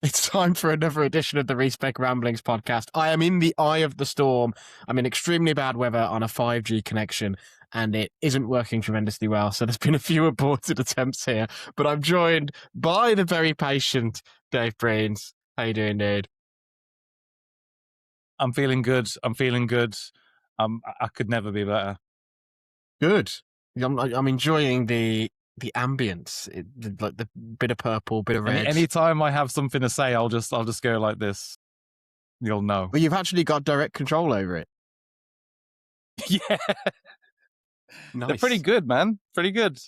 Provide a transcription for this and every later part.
It's time for another edition of the Respec Ramblings podcast. I am in the eye of the storm. I'm in extremely bad weather on a 5G connection, and it isn't working tremendously well. So there's been a few aborted attempts here, but I'm joined by the very patient Dave Breens. How you doing, dude? I'm feeling good. I could never be better. Good. I'm enjoying the ambience, like the bit of purple, bit of red. Anytime I have something to say, I'll just go like this. You'll know. Well, you've actually got direct control over it. Yeah. Nice. They're pretty good, man. Pretty good.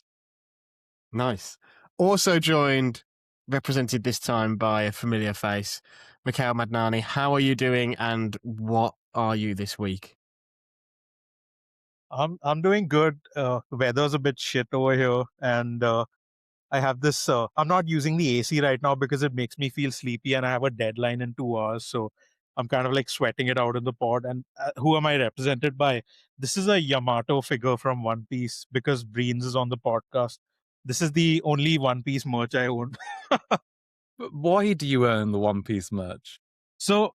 Nice. Also joined, represented this time by a familiar face, Mikhail Madnani. How are you doing, and what are you this week? I'm doing good. The weather's a bit shit over here, and I have this. I'm not using the AC right now because it makes me feel sleepy, and I have a deadline in 2 hours. So I'm kind of like sweating it out in the pod. And who am I represented by? This is a Yamato figure from One Piece because Breens is on the podcast. This is the only One Piece merch I own. Why do you own the One Piece merch? So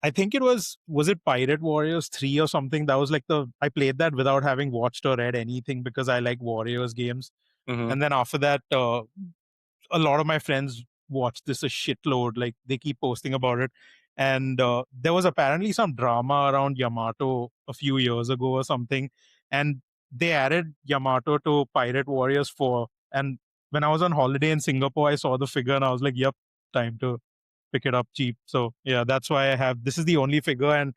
I think it was it Pirate Warriors 3 or something? That was like I played that without having watched or read anything because I like Warriors games. Mm-hmm. And then after that, a lot of my friends watched this a shitload. Like they keep posting about it. And there was apparently some drama around Yamato a few years ago or something. And they added Yamato to Pirate Warriors 4. And when I was on holiday in Singapore, I saw the figure and I was like, yep, time to pick it up cheap. So yeah, that's why I have, this is the only figure. And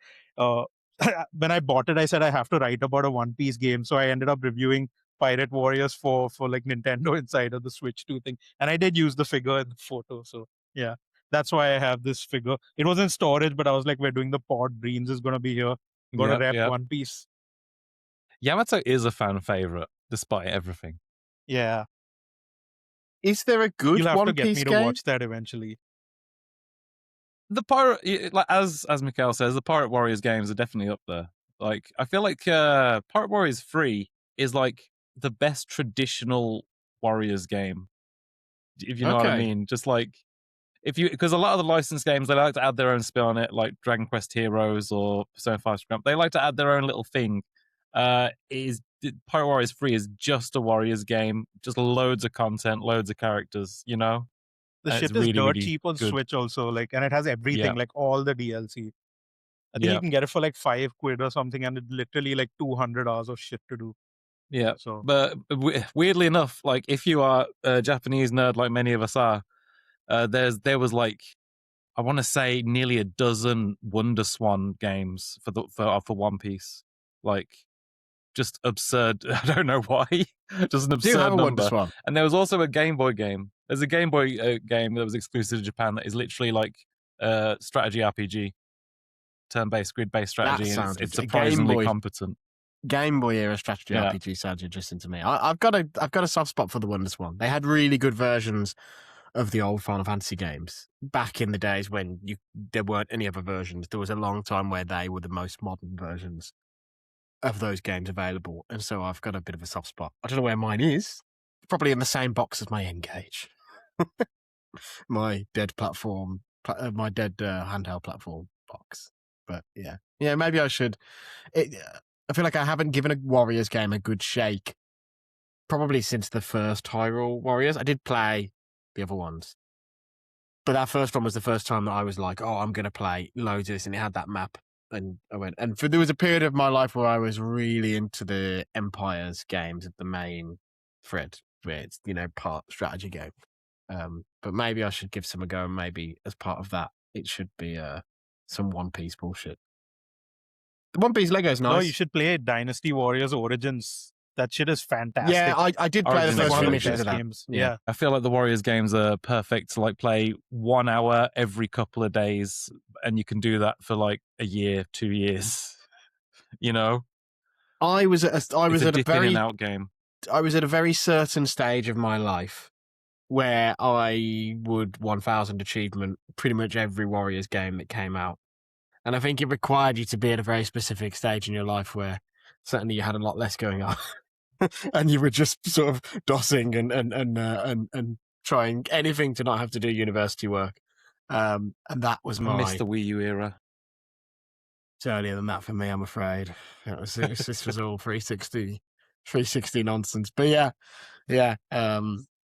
when I bought it, I said I have to write about a One Piece game. So I ended up reviewing Pirate Warriors for like Nintendo Insider, the Switch 2 thing. And I did use the figure in the photo. So yeah, that's why I have this figure. It was in storage, but I was like, we're doing the pod. Breens is going to be here. Got to rep One Piece. Yamato is a fan favorite, despite everything. Yeah. Is there a good You'll have One to get Piece me game? to watch that eventually. The Pirate, like as Mikhail says, the Pirate Warriors games are definitely up there. Like I feel like Pirate Warriors 3 is like the best traditional Warriors game, if you know what I mean. Just like because a lot of the licensed games, they like to add their own spin on it, like Dragon Quest Heroes or Persona 5 Scramp. They like to add their own little thing. Pirate Warriors 3 is just a Warriors game, just loads of content, loads of characters, you know? The shit is really, dirt really cheap on good. Switch also, like, and it has everything, like all the DLC. I think you can get it for like £5 or something, and it literally like 200 hours of shit to do. Yeah. So, but weirdly enough, like if you are a Japanese nerd like many of us are, there was like, I want to say nearly a dozen Wonder Swan games for One Piece, like just absurd. I don't know why, just an absurd number. And there was also a Game Boy game. There's a Game Boy game that was exclusive to Japan that is literally like strategy RPG, turn-based, grid-based strategy. And it's surprisingly competent. Game Boy era strategy RPG sounds interesting to me. I've got a soft spot for the Wonder Swan. They had really good versions of the old Final Fantasy games back in the days when there weren't any other versions. There was a long time where they were the most modern versions of those games available, and so I've got a bit of a soft spot. I don't know where mine is. Probably in the same box as my N-Gage. my dead platform, my dead handheld platform box. But yeah, maybe I should. I feel like I haven't given a Warriors game a good shake probably since the first Hyrule Warriors. I did play the other ones, but that first one was the first time that I was like, oh, I'm going to play loads of this, and it had that map. And I went, and there was a period of my life where I was really into the Empires games of the main thread, where it's, part strategy game. But maybe I should give some a go, and maybe as part of that, it should be some One Piece bullshit. The One Piece Lego's nice. No, you should play Dynasty Warriors Origins. That shit is fantastic. Yeah, I did play the first few missions of that. Games. Yeah. I feel like the Warriors games are perfect to like play 1 hour every couple of days, and you can do that for like a year, 2 years. You know, I was at a very out game. I was at a very certain stage of my life where I would 1000 achievement pretty much every Warriors game that came out, and I think it required you to be at a very specific stage in your life where certainly you had a lot less going on. And you were just sort of dossing and trying anything to not have to do university work. And that was I missed my... the Wii U era. It's earlier than that for me, I'm afraid. This was all 360 nonsense. But yeah.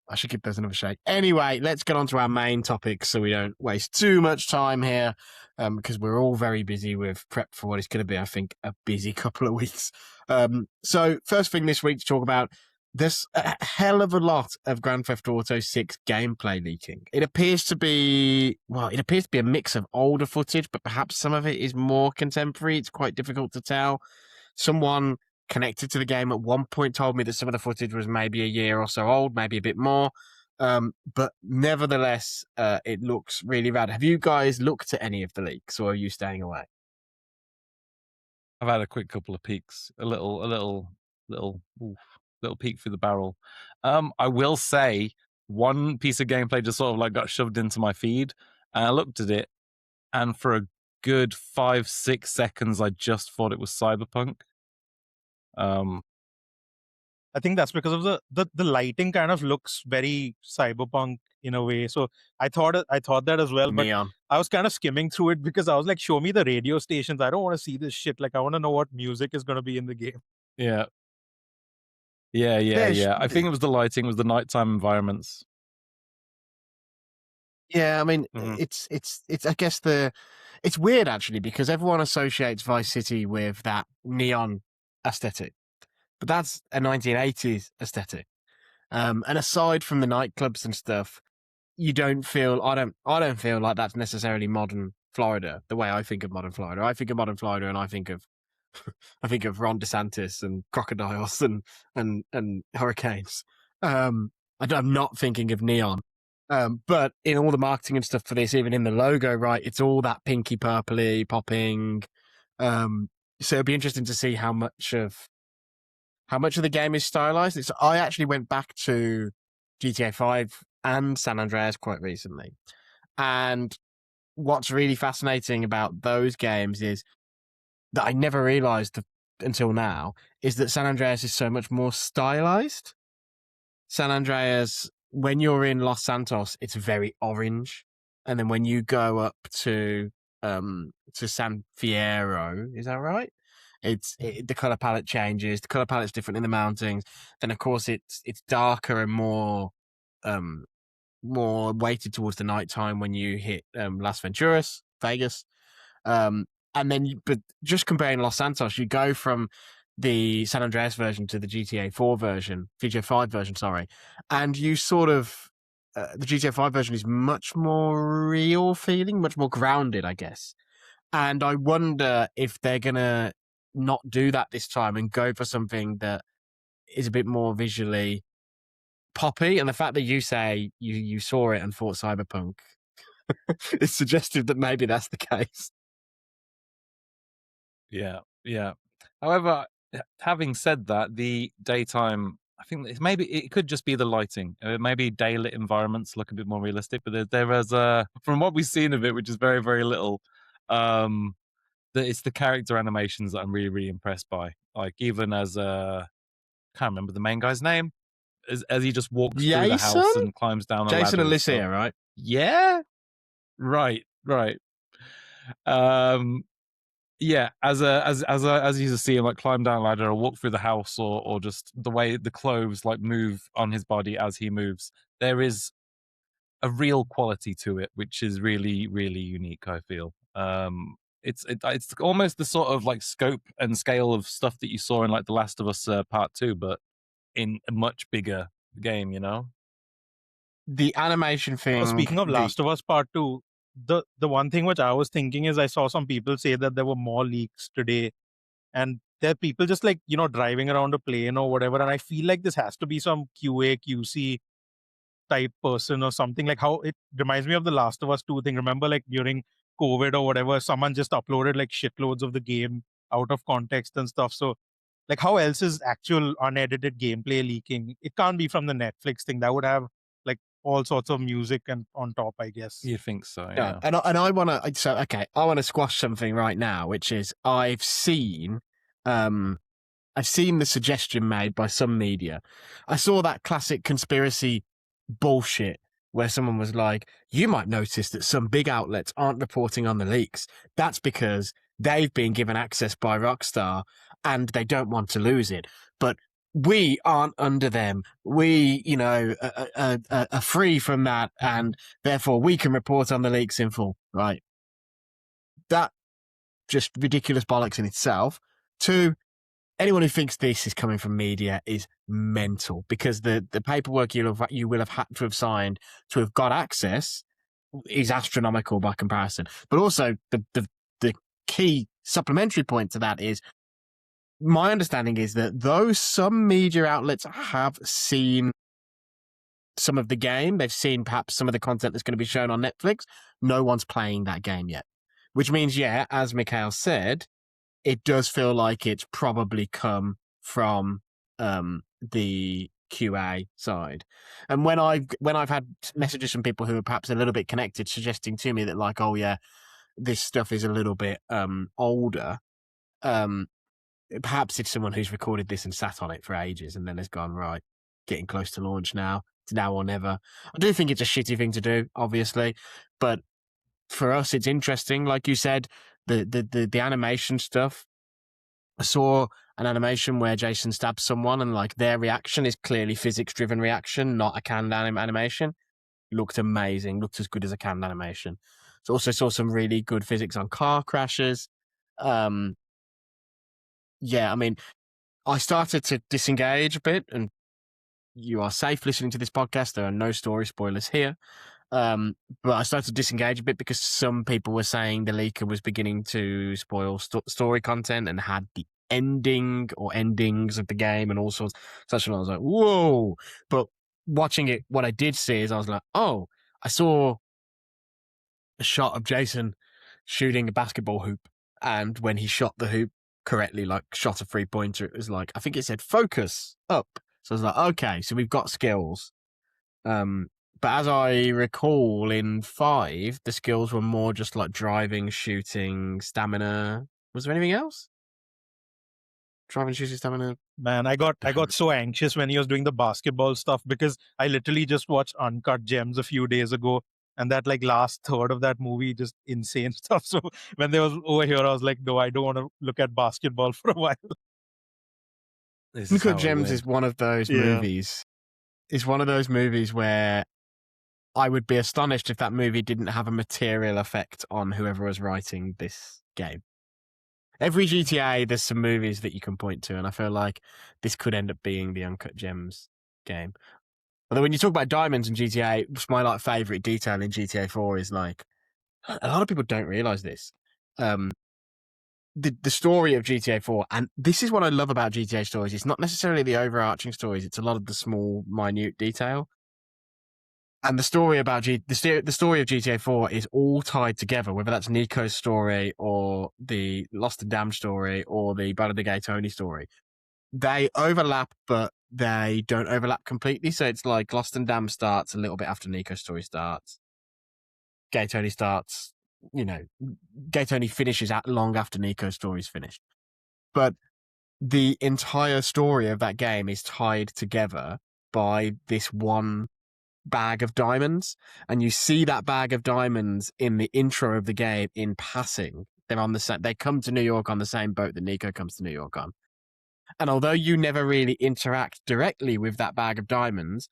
I should give those another shake. Anyway, let's get on to our main topic so we don't waste too much time here, because we're all very busy with prep for what is going to be, I think, a busy couple of weeks. So first thing this week to talk about, there's a hell of a lot of Grand Theft Auto 6 gameplay leaking. It appears to be a mix of older footage, but perhaps some of it is more contemporary. It's quite difficult to tell. Someone connected to the game at one point told me that some of the footage was maybe a year or so old, maybe a bit more. But nevertheless, it looks really rad. Have you guys looked at any of the leaks, or are you staying away? I've had a quick couple of peeks, a little peek through the barrel. I will say one piece of gameplay just sort of like got shoved into my feed, and I looked at it, and for a good 5-6 seconds, I just thought it was Cyberpunk. I think that's because of the lighting kind of looks very cyberpunk in a way. So I thought that as well. Neon. But I was kind of skimming through it because I was like, show me the radio stations. I don't want to see this shit. Like, I want to know what music is going to be in the game. Yeah. I think it was the lighting, it was the nighttime environments. Yeah, I mean, it's I guess it's weird actually, because everyone associates Vice City with that neon aesthetic, but that's a 1980s aesthetic. And aside from the nightclubs and stuff, I don't feel like that's necessarily modern Florida. The way I think of modern Florida, and I think of Ron DeSantis and crocodiles and hurricanes. I'm not thinking of neon. But in all the marketing and stuff for this, even in the logo, right, it's all that pinky purpley popping. So it'd be interesting to see how much of the game is stylized. I actually went back to GTA 5 and San Andreas quite recently, and what's really fascinating about those games is that I never realized until now is that San Andreas is so much more stylized. San Andreas, when you're in Los Santos, it's very orange, and then when you go up to San Fierro, is that right? The color palette changes. The color palette's different in the mountains. Then of course it's darker and more weighted towards the nighttime when you hit Las Venturas, Vegas. And then, but just comparing Los Santos, you go from the San Andreas version to the GTA 5 version, sorry. And you sort of, the GTA 5 version is much more real feeling, much more grounded, I guess. And I wonder if they're going to not do that this time and go for something that is a bit more visually poppy. And the fact that you say you saw it and thought Cyberpunk is suggestive that maybe that's the case. Yeah. However, having said that, the daytime, I think maybe it could just be the lighting. Maybe daylit environments look a bit more realistic, but there is from what we've seen of it, which is very, very little, it's the character animations that I'm really, really impressed by. Like, even as can't remember the main guy's name, as he just walks through the house and climbs down the ladder. Jason and Alicia, right? Yeah, right. Yeah, as you see him like climb down a ladder or walk through the house, or just the way the clothes like move on his body as he moves, there is a real quality to it, which is really, really unique, I feel. It's almost the sort of like scope and scale of stuff that you saw in like The Last of Us Part 2, but in a much bigger game, you know? The animation thing. Speaking of Last of Us Part 2, the one thing which I was thinking is I saw some people say that there were more leaks today, and there are people just like, driving around a plane or whatever, and I feel like this has to be some QA QC type person or something. Like, how it reminds me of the Last of Us 2 thing. Remember, like during COVID or whatever, someone just uploaded like shitloads of the game out of context and stuff. So like, how else is actual unedited gameplay leaking? It can't be from the Netflix thing. That would have like all sorts of music and on top, I guess. You think so? Yeah. And I want to. I want to squash something right now, which is I've seen the suggestion made by some media. I saw that classic conspiracy bullshit where someone was like, you might notice that some big outlets aren't reporting on the leaks. That's because they've been given access by Rockstar and they don't want to lose it. But we aren't under them. We, are free from that, and therefore we can report on the leaks in full. Right. That just ridiculous bollocks in itself. Two, anyone who thinks this is coming from media is mental, because the paperwork you will have had to have signed to have got access is astronomical by comparison. But also the key supplementary point to that is, my understanding is that though some media outlets have seen some of the game, they've seen perhaps some of the content that's going to be shown on Netflix, no one's playing that game yet. Which means, yeah, as Mikhail said, it does feel like it's probably come from the QA side. And when I've had messages from people who are perhaps a little bit connected, suggesting to me that, like, oh yeah, this stuff is a little bit older, perhaps it's someone who's recorded this and sat on it for ages and then has gone, right, getting close to launch now. It's now or never. I do think it's a shitty thing to do, obviously, but for us, it's interesting. Like you said, the animation stuff. I saw an animation where Jason stabs someone and like their reaction is clearly physics-driven reaction, not a canned animation. Looked amazing. Looked as good as a canned animation. So also saw some really good physics on car crashes. Yeah, I mean, I started to disengage a bit, and you are safe listening to this podcast. There are no story spoilers here. But I started to disengage a bit because some people were saying the leaker was beginning to spoil story content and had the ending or endings of the game and all sorts such. And I was like, whoa. But watching it, what I did see is I was like, oh, I saw a shot of Jason shooting a basketball hoop. And when he shot the hoop correctly, like shot a 3-pointer, it was like, I think it said focus up. So I was like, okay, so we've got skills. But as I recall, in 5, the skills were more just like driving, shooting, stamina. Was there anything else? Driving, shooting, stamina. Man, I got so anxious when he was doing the basketball stuff, because I literally just watched Uncut Gems a few days ago, and that like last third of that movie, just insane stuff. So when they was over here, I was like, no, I don't want to look at basketball for a while. Uncut Gems is one of those movies. It's one of those movies where I would be astonished if that movie didn't have a material effect on whoever was writing this game. Every GTA, there's some movies that you can point to, and I feel like this could end up being the Uncut Gems game. Although when you talk about diamonds in GTA, my like favorite detail in GTA 4 is like, a lot of people don't realize this. The story of GTA 4, and this is what I love about GTA stories. It's not necessarily the overarching stories; it's a lot of the small, minute detail. And the story about the story of GTA 4 is all tied together, whether that's Nico's story or the Lost and Damned story or the Battle of the Gay Tony story. They overlap, but they don't overlap completely. So it's like Lost and Damned starts a little bit after Nico's story starts. Gay Tony starts, Gay Tony finishes long after Nico's story is finished. But the entire story of that game is tied together by this one bag of diamonds, and you see that bag of diamonds in the intro of the game in passing. They're on they come to New York on the same boat that Nico comes to New York on. And although you never really interact directly with that bag of diamonds,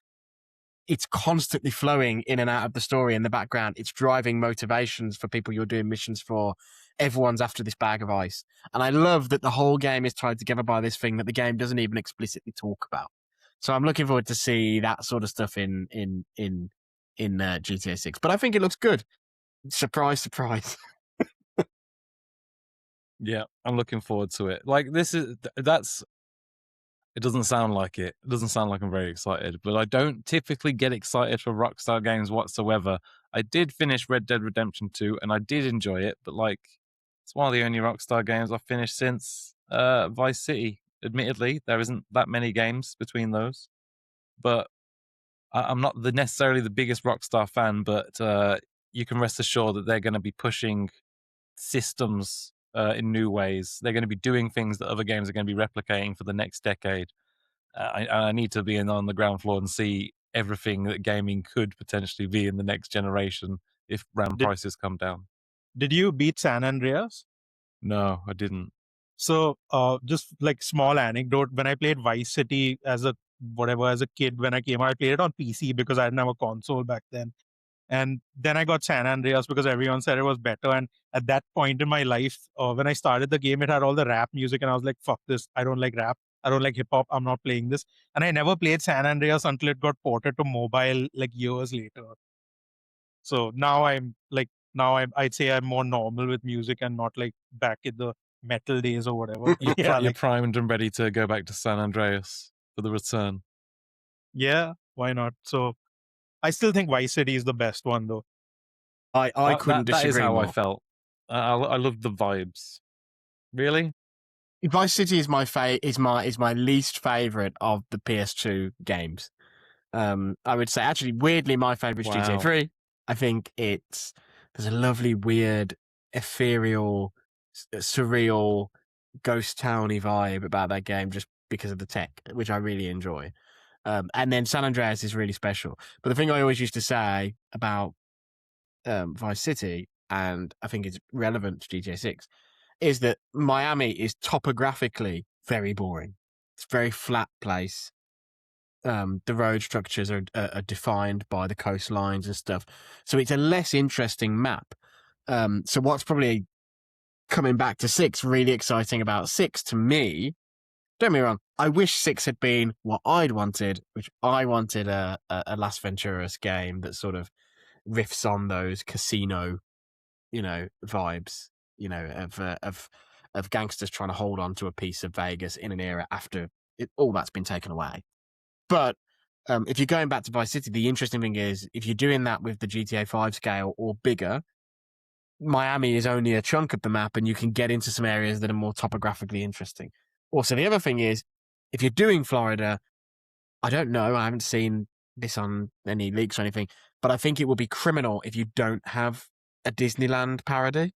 it's constantly flowing in and out of the story in the background. It's driving motivations for people you're doing missions for. Everyone's after this bag of ice. And I love that the whole game is tied together by this thing that the game doesn't even explicitly talk about. So I'm looking forward to see that sort of stuff in GTA 6. But I think it looks good. Surprise, surprise. Yeah, I'm looking forward to it. Like it doesn't sound like it. It doesn't sound like I'm very excited, but I don't typically get excited for Rockstar games whatsoever. I did finish Red Dead Redemption 2 and I did enjoy it, but like it's one of the only Rockstar games I've finished since Vice City. Admittedly, there isn't that many games between those, but I'm not necessarily the biggest Rockstar fan, but you can rest assured that they're going to be pushing systems in new ways. They're going to be doing things that other games are going to be replicating for the next decade. I need to be on the ground floor and see everything that gaming could potentially be in the next generation if RAM prices come down. Did you beat San Andreas? No, I didn't. So, just like small anecdote, when I played Vice City as a kid, when I came out, I played it on PC because I didn't have a console back then. And then I got San Andreas because everyone said it was better. And at that point in my life, when I started the game, it had all the rap music, and I was like, "Fuck this! I don't like rap. I don't like hip hop. I'm not playing this." And I never played San Andreas until it got ported to mobile like years later. So I'd say I'm more normal with music and not like back in the metal days or whatever. You're primed and ready to go back to San Andreas for the return. Yeah, why not? So I still think Vice City is the best one, though. I couldn't disagree That is how more. I felt. I loved the vibes. Really? Vice City is my least favorite of the PS2 games. I would say actually weirdly my favorite is GTA 3. I think there's a lovely, weird, ethereal, surreal, ghost towny vibe about that game just because of the tech, which I really enjoy. And then San Andreas is really special. But the thing I always used to say about Vice City, and I think it's relevant to GTA 6, is that Miami is topographically very boring. It's a very flat place. The road structures are defined by the coastlines and stuff. So it's a less interesting map. So what's probably coming back to 6 really exciting about 6 to me, don't get me wrong, I wish 6 had been what I'd wanted, which I wanted a Las Venturas game that sort of riffs on those casino, vibes, of gangsters trying to hold on to a piece of Vegas in an era after all that's been taken away. But if you're going back to Vice City, the interesting thing is if you're doing that with the GTA 5 scale or bigger, Miami is only a chunk of the map and you can get into some areas that are more topographically interesting. Also, the other thing is, if you're doing Florida, I don't know, I haven't seen this on any leaks or anything, but I think it will be criminal if you don't have a Disneyland parody.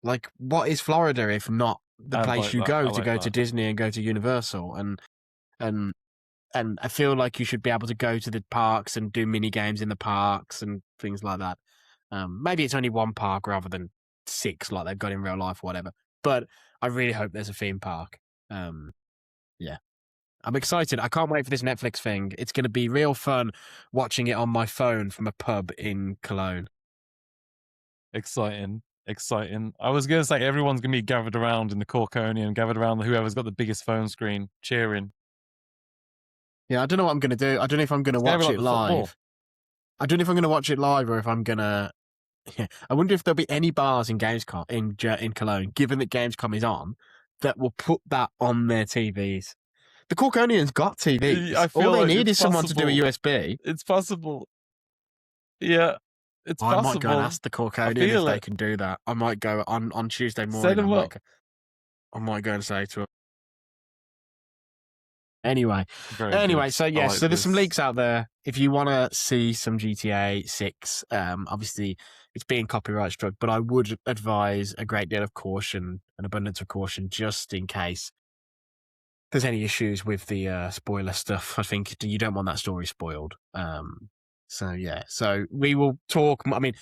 Like, what is Florida if not the place you go to Disney and go to Universal? And I feel like you should be able to go to the parks and do mini games in the parks and things like that. Maybe it's only one park rather than 6 like they've got in real life or whatever. But I really hope there's a theme park. Yeah. I'm excited. I can't wait for this Netflix thing. It's going to be real fun watching it on my phone from a pub in Cologne. Exciting. I was going to say everyone's going to be gathered around in the Corkonian, gathered around whoever's got the biggest phone screen, cheering. Yeah, I don't know what I'm going to do. I don't know if I'm going to watch it live. I don't know if I'm going to watch it live or if I'm going to... Yeah. I wonder if there'll be any bars in Gamescom, in Cologne, given that Gamescom is on, that will put that on their TVs. The Corkonians got TVs. All they need is someone to do a USB. It's possible. Yeah, it's possible. I might go and ask the Corkonians if they can do that. I might go on Tuesday morning. I might go and say to them. Anyway, so yeah, so there's some leaks out there. If you want to see some GTA 6, obviously it's being copyright struck, but I would advise a great deal of caution, an abundance of caution, just in case there's any issues with the spoiler stuff. I think you don't want that story spoiled. So yeah, so we will talk. I mean,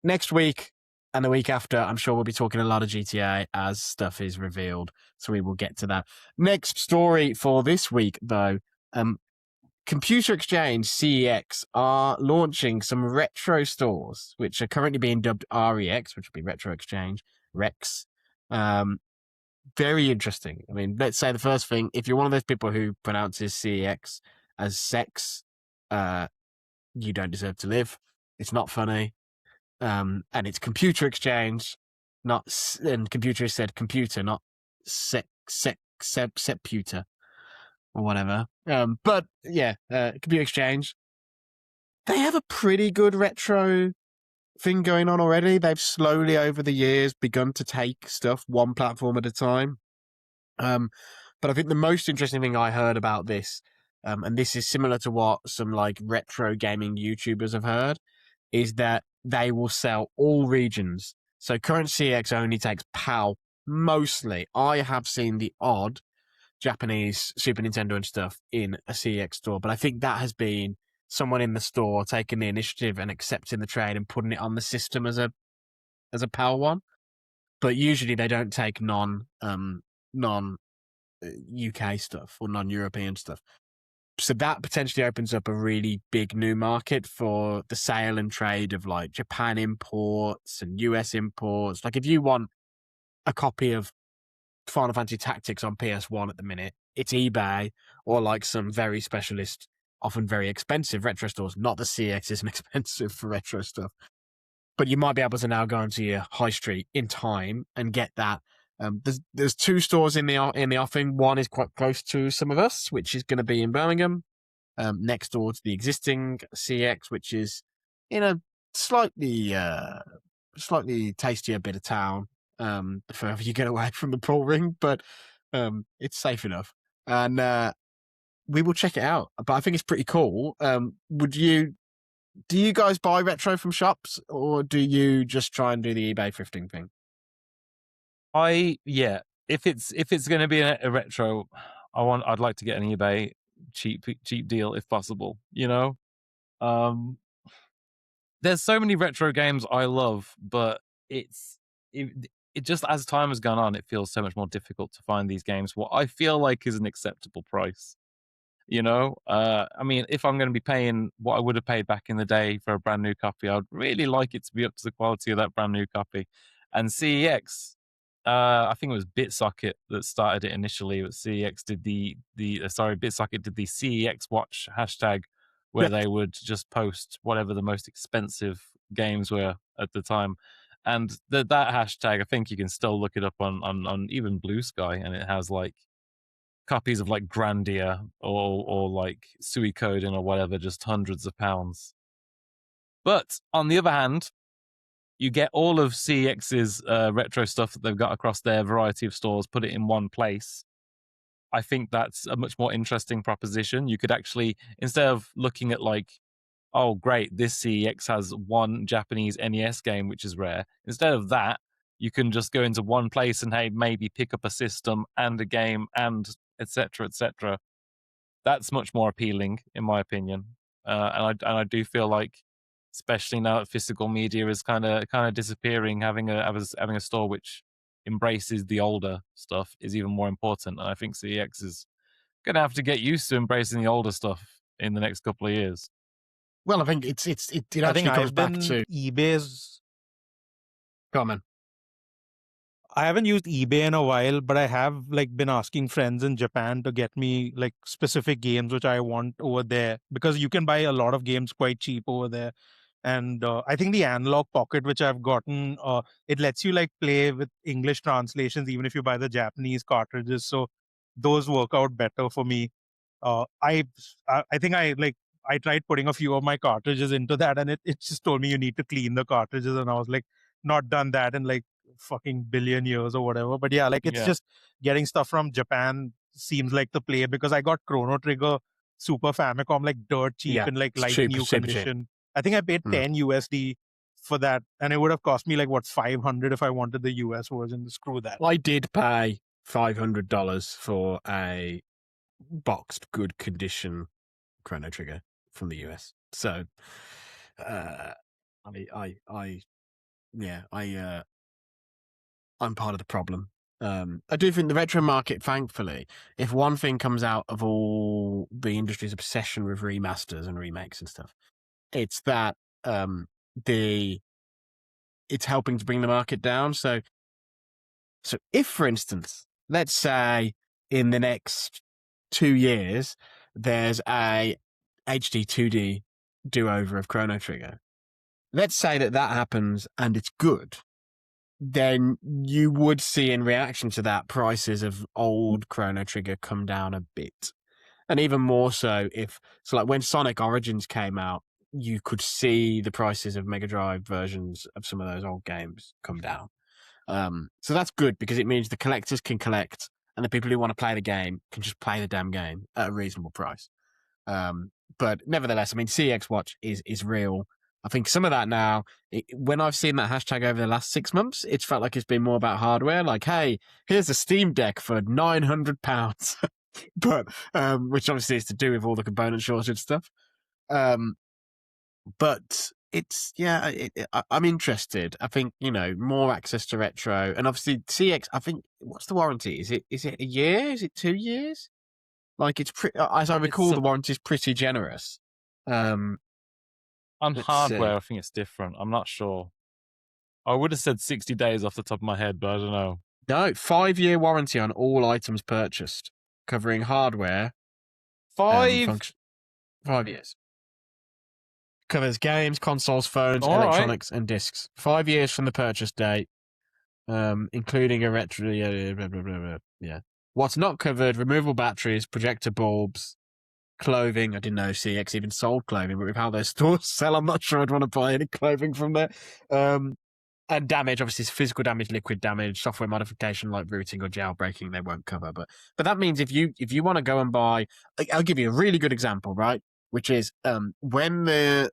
next week and the week after, I'm sure we'll be talking a lot of GTA as stuff is revealed. So we will get to that. Next story for this week, though. Computer Exchange, CEX, are launching some retro stores, which are currently being dubbed REX, which will be Retro Exchange, Rex. Very interesting. I mean, let's say the first thing, if you're one of those people who pronounces CEX as sex, you don't deserve to live. It's not funny. And it's Computer Exchange, and computer is said computer, not seputer or whatever. But yeah, Computer Exchange, they have a pretty good retro thing going on already. They've slowly over the years begun to take stuff one platform at a time. But I think the most interesting thing I heard about this, and this is similar to what some like retro gaming YouTubers have heard, is that they will sell all regions. So current CX only takes PAL mostly. I have seen the odd Japanese Super Nintendo and stuff in a CEX store, but I think that has been someone in the store taking the initiative and accepting the trade and putting it on the system as a PAL one. But usually they don't take non UK stuff or non-European stuff. So that potentially opens up a really big new market for the sale and trade of like Japan imports and US imports. Like if you want a copy of Final Fantasy Tactics on PS1 at the minute, it's eBay or like some very specialist, often very expensive retro stores. Not the CX isn't expensive for retro stuff, but you might be able to now go into your high street in time and get that. There's 2 stores in the offing. One is quite close to some of us, which is going to be in Birmingham, next door to the existing CX, which is in a slightly tastier bit of town. The further you get away from the pool ring, but it's safe enough, and we will check it out. But I think it's pretty cool. Do you guys buy retro from shops, or do you just try and do the eBay thrifting thing? If it's going to be a retro, I'd like to get an eBay cheap deal if possible. There's so many retro games I love, but it just, as time has gone on, it feels so much more difficult to find these games what I feel like is an acceptable price. I mean, if I'm going to be paying what I would have paid back in the day for a brand new copy, I'd really like it to be up to the quality of that brand new copy. And CEX, I think it was BitSocket that started it initially. CEX did BitSocket did the CEX Watch hashtag, where they would just post whatever the most expensive games were at the time. And that hashtag, I think you can still look it up on even Blue Sky, and it has like copies of like Grandia or like Suikoden or whatever, just hundreds of pounds. But on the other hand, you get all of CEX's retro stuff that they've got across their variety of stores, put it in one place. I think that's a much more interesting proposition. You could actually, instead of looking at like, oh great, this CEX has one Japanese NES game, which is rare. Instead of that, you can just go into one place and maybe pick up a system and a game and etc. etc. That's much more appealing, in my opinion. And I do feel like, especially now that physical media is kind of disappearing, having a store which embraces the older stuff is even more important. And I think CEX is going to have to get used to embracing the older stuff in the next couple of years. Well, I think it actually comes back to eBay's. Come on. I haven't used eBay in a while, but I have like been asking friends in Japan to get me like specific games which I want over there, because you can buy a lot of games quite cheap over there. And I think the Analog Pocket, which I've gotten, it lets you like play with English translations even if you buy the Japanese cartridges. So those work out better for me. I think I tried putting a few of my cartridges into that, and it just told me you need to clean the cartridges, and I was like, not done that in like fucking billion years or whatever. But yeah, like it's just getting stuff from Japan seems like the play, because I got Chrono Trigger Super Famicom like dirt cheap in like light new condition. Cheap. I think I paid 10 USD for that, and it would have cost me like what, 500 if I wanted the US version. Screw that. I did pay $500 for a boxed good condition Chrono Trigger from the US. So I'm part of the problem. I do think the retro market, thankfully, if one thing comes out of all the industry's obsession with remasters and remakes and stuff, it's that it's helping to bring the market down. So if, for instance, let's say in the next 2 years, there's a HD 2D do-over of Chrono Trigger, let's say that happens and it's good, then you would see in reaction to that prices of old Chrono Trigger come down a bit. And even more so like when Sonic Origins came out, you could see the prices of Mega Drive versions of some of those old games come down. So that's good, because it means the collectors can collect and the people who want to play the game can just play the damn game at a reasonable price. But nevertheless, I mean, CEX Watch is real. I think some of that now, when I've seen that hashtag over the last 6 months, it's felt like it's been more about hardware. Like, hey, here's a Steam Deck for £900, but which obviously is to do with all the component shortage stuff. But it's I'm interested. I think more access to retro, and obviously CX. I think what's the warranty? Is it a year? Is it 2 years? Like it's as I recall, the warranty is pretty generous. On hardware, I think it's different. I'm not sure. I would have said 60 days off the top of my head, but I don't know. No, 5-year warranty on all items purchased, covering hardware. 5 years. Covers games, consoles, phones, electronics, and discs. 5 years from the purchase date, including a retro. Yeah. What's not covered: removable batteries, projector bulbs, clothing. I didn't know CX even sold clothing, but with how their stores sell, I'm not sure I'd want to buy any clothing from there. And damage, obviously, it's physical damage, liquid damage, software modification like rooting or jailbreaking, they won't cover. But that means if you want to go and buy, I'll give you a really good example, right? Which is when the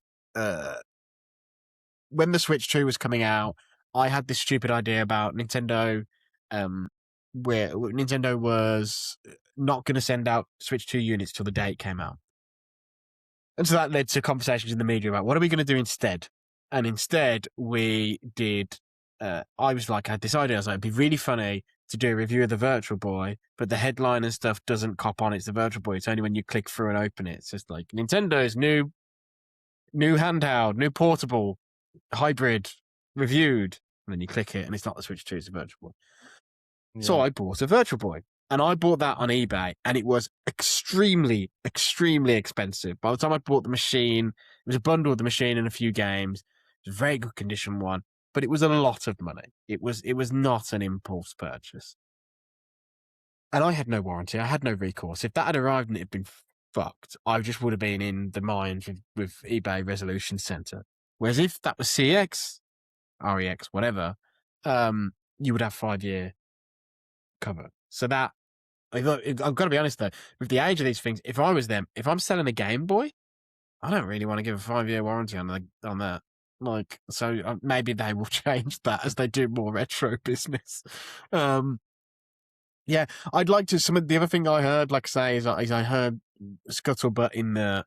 Switch 2 was coming out, I had this stupid idea about Nintendo, where Nintendo was not going to send out Switch 2 units till the day it came out. And so that led to conversations in the media about what are we going to do instead? And instead, we did. I had this idea. I was like, it'd be really funny to do a review of the Virtual Boy, but the headline and stuff doesn't cop on. It's the Virtual Boy. It's only when you click through and open it. It's just like Nintendo's new handheld, new portable, hybrid, reviewed. And then you click it, and it's not the Switch 2, it's the Virtual Boy. Yeah. So I bought a Virtual Boy. And I bought that on eBay, and it was extremely, extremely expensive. By the time I bought the machine, it was a bundle of the machine and a few games. It was a very good condition one, but it was a lot of money. It was not an impulse purchase. And I had no warranty. I had no recourse. If that had arrived and it had been fucked, I just would have been in the mines with eBay Resolution Center. Whereas if that was CX, REX, whatever, you would have 5-year cover. So that, I've got to be honest though, with the age of these things, if I was them, if I'm selling a Game Boy, I don't really want to give a 5-year warranty on that. Like, so maybe they will change that as they do more retro business. Yeah, I'd like to. Some of the other thing I heard, like I say, is I heard scuttlebutt in the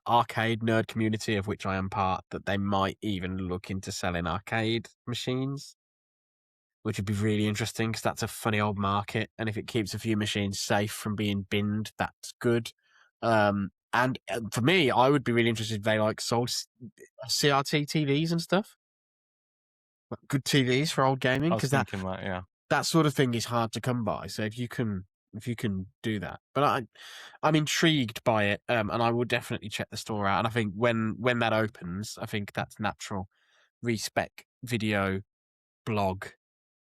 arcade nerd community, of which I am part, that they might even look into selling arcade machines, which would be really interesting because that's a funny old market. And if it keeps a few machines safe from being binned, that's good. And for me, I would be really interested if they sold CRT TVs and stuff. Good TVs for old gaming, because that sort of thing is hard to come by. So if you can do that, but I'm intrigued by it, and I will definitely check the store out. And I think when that opens, I think that's natural Respec video blog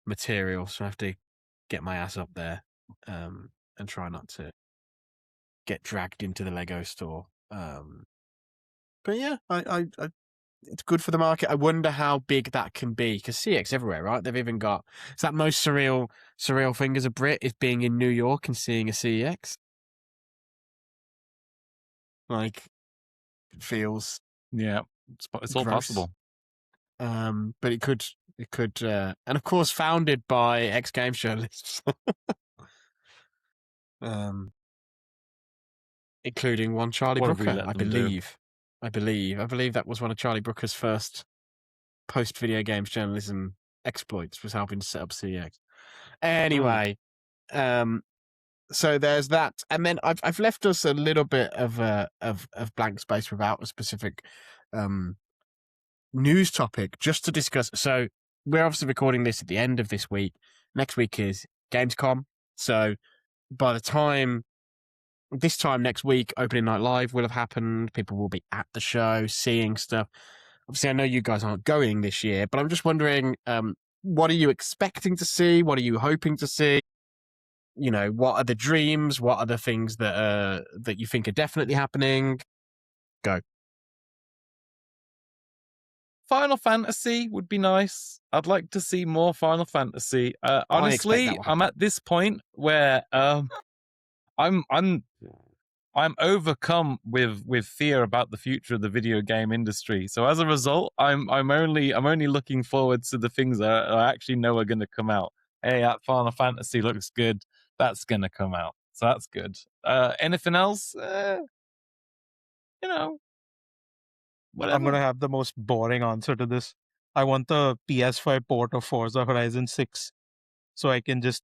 material, so I have to get my ass up there and try not to get dragged into the Lego store. But yeah, I it's good for the market. I wonder how big that can be, because CX everywhere, right? They've even got, it's that most surreal thing as a Brit is being in New York and seeing a CX. Like, it feels it's all possible. But it could, and of course, founded by ex-games journalists, including one Charlie Brooker, I believe. I believe that was one of Charlie Brooker's first post-video games journalism exploits, was helping to set up CX. Anyway, so there's that, and then I've left us a little bit of blank space without a specific news topic just to discuss. So we're obviously recording this at the end of this week. Next week is Gamescom. So by the time this time next week, opening night live will have happened. People will be at the show, seeing stuff. Obviously, I know you guys aren't going this year, but I'm just wondering, what are you expecting to see? What are you hoping to see? You know, what are the dreams? What are the things that you think are definitely happening? Go. Final Fantasy would be nice. I'd like to see more Final Fantasy. Honestly, I'm at this point where I'm I'm overcome with fear about the future of the video game industry. So as a result, I'm only looking forward to the things that I actually know are going to come out. Hey, that Final Fantasy looks good. That's going to come out. So that's good. Anything else? Whatever. I'm gonna have the most boring answer to this. I want the PS5 port of Forza Horizon 6 so I can just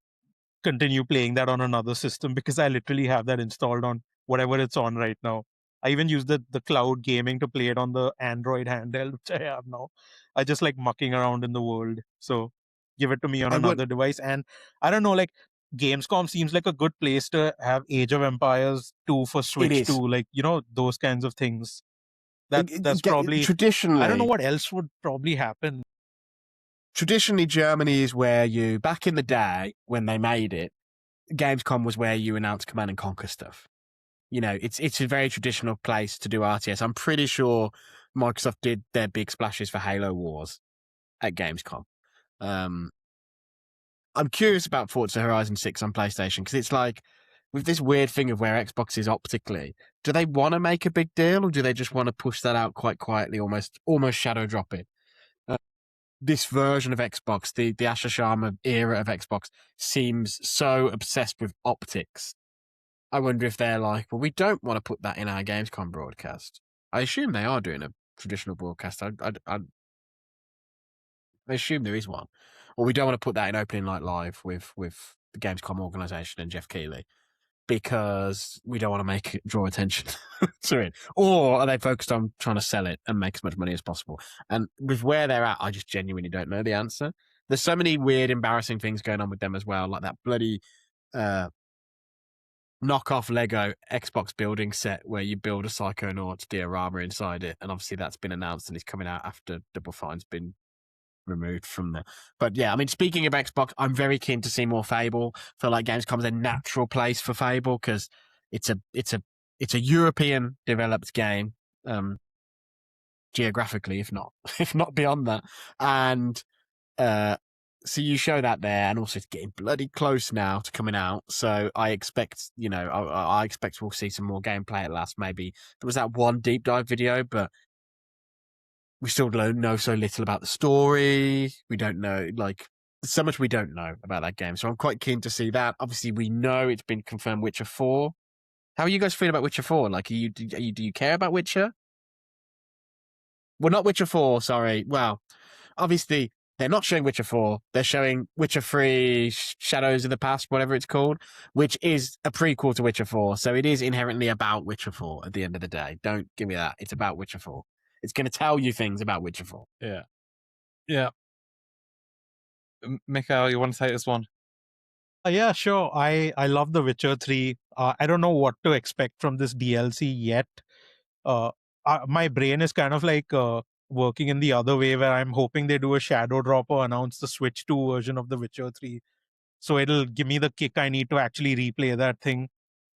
continue playing that on another system, because I literally have that installed on whatever it's on right now. I even use the cloud gaming to play it on the Android handheld, which I have now. I just like mucking around in the world. So give it to me on I would. another device. And I don't know, like Gamescom seems like a good place to have Age of Empires 2 for It Switch is 2, like, those kinds of things. That's probably, I don't know traditionally. what else would probably happen. Traditionally, Germany is where you, back in the day when they made it, Gamescom was where you announced Command and Conquer stuff. It's a very traditional place to do RTS. I'm pretty sure Microsoft did their big splashes for Halo Wars at Gamescom. I'm curious about Forza Horizon 6 on PlayStation, because it's like, with this weird thing of where Xbox is optically, do they want to make a big deal, or do they just want to push that out quite quietly, almost shadow drop it? This version of Xbox, the Asher Sharma era of Xbox, seems so obsessed with optics. I wonder if they're like, well, we don't want to put that in our Gamescom broadcast. I assume they are doing a traditional broadcast. I assume there is one. Or we don't want to put that in opening night live with the Gamescom organization and Jeff Keighley, because we don't want to draw attention to it. Or are they focused on trying to sell it and make as much money as possible? And with where they're at, I just genuinely don't know the answer. There's so many weird, embarrassing things going on with them as well, like that bloody knockoff Lego Xbox building set where you build a Psychonauts diorama inside it. And obviously that's been announced and it's coming out after Double Fine's been removed from there. But yeah, I mean, speaking of Xbox, I'm very keen to see more Fable. I feel like Gamescom's a natural place for Fable, because it's a European developed game, geographically, if not beyond that. And so you show that there, and also it's getting bloody close now to coming out. So I expect, I expect we'll see some more gameplay at last. Maybe there was that one deep dive video, but we still don't know so little about the story. We don't know, so much we don't know about that game. So I'm quite keen to see that. Obviously, we know it's been confirmed Witcher 4. How are you guys feeling about Witcher 4? Like, do you care about Witcher? Well, not Witcher 4, sorry. Well, obviously, they're not showing Witcher 4. They're showing Witcher 3, Shadows of the Past, whatever it's called, which is a prequel to Witcher 4. So it is inherently about Witcher 4 at the end of the day. Don't give me that. It's about Witcher 4. It's going to tell you things about Witcher 4. Yeah. Yeah. Mikhail, you want to take this one? Yeah, sure. I love The Witcher 3. I don't know what to expect from this DLC yet. My brain is kind of like working in the other way, where I'm hoping they do a shadow drop or announce the Switch 2 version of The Witcher 3. So it'll give me the kick I need to actually replay that thing.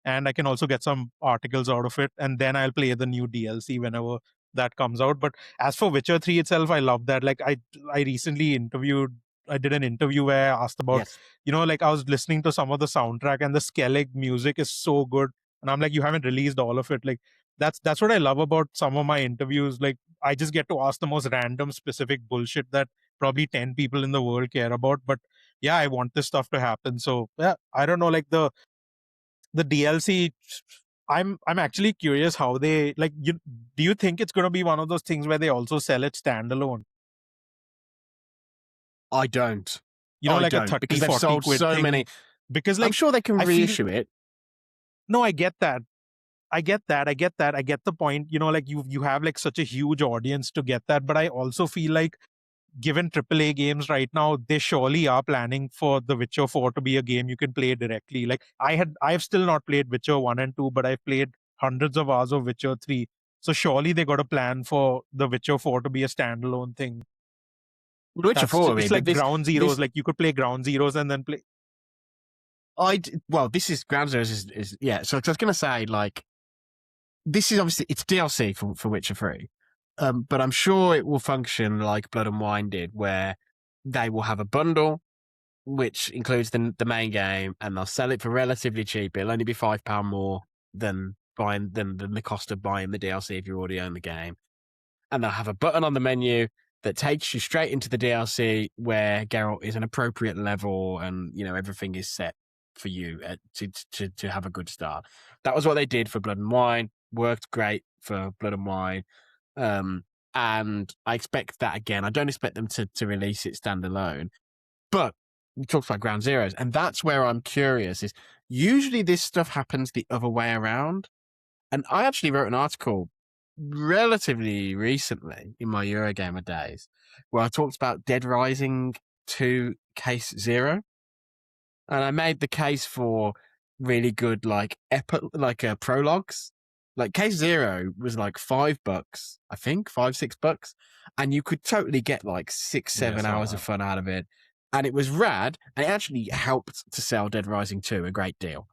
And I can also get some articles out of it. And then I'll play the new DLC whenever that comes out. But as for Witcher 3 itself, I love that. Like I recently I did an interview where I asked about, Yes. like I was listening to some of the soundtrack, and the Skellig music is so good. And I'm like, you haven't released all of it. Like that's what I love about some of my interviews. Like I just get to ask the most random specific bullshit that probably 10 people in the world care about. But yeah, I want this stuff to happen. So yeah, I don't know, like the DLC, I'm actually curious how they do you think it's going to be one of those things where they also sell it standalone? I don't. Like a 30, because they've 40 sold quid so thing? many. Because like I'm sure they can reissue it. No, I get that. I get the point. Like you have like such a huge audience to get that. But I also feel like, given AAA games right now, they surely are planning for The Witcher 4 to be a game you can play directly. Like I've still not played Witcher 1 and 2, but I've played hundreds of hours of Witcher 3. So surely they got a plan for The Witcher 4 to be a standalone thing. Witcher 4, it's like Ground Zeroes. Like you could play Ground Zeroes and then play. This is Ground Zeroes is yeah. So I was going to say, like, this is obviously, it's DLC for Witcher 3. But I'm sure it will function like Blood and Wine did, where they will have a bundle which includes the main game, and they'll sell it for relatively cheap. It'll only be £5 more than buying than the cost of buying the DLC if you already own the game. And they'll have a button on the menu that takes you straight into the DLC where Geralt is an appropriate level, and everything is set for you to have a good start. That was what they did for Blood and Wine. Worked great for Blood and Wine. And I expect that again. I don't expect them to release it standalone. But we talked about Ground Zeroes, and that's where I'm curious is usually this stuff happens the other way around. And I actually wrote an article relatively recently in my Eurogamer days where I talked about Dead Rising 2 Case Zero. And I made the case for really good prologues. Like Case Zero was like $5, I think, $5-6, and you could totally get like 6-7 hours of fun out of it. And it was rad, and it actually helped to sell Dead Rising 2 a great deal.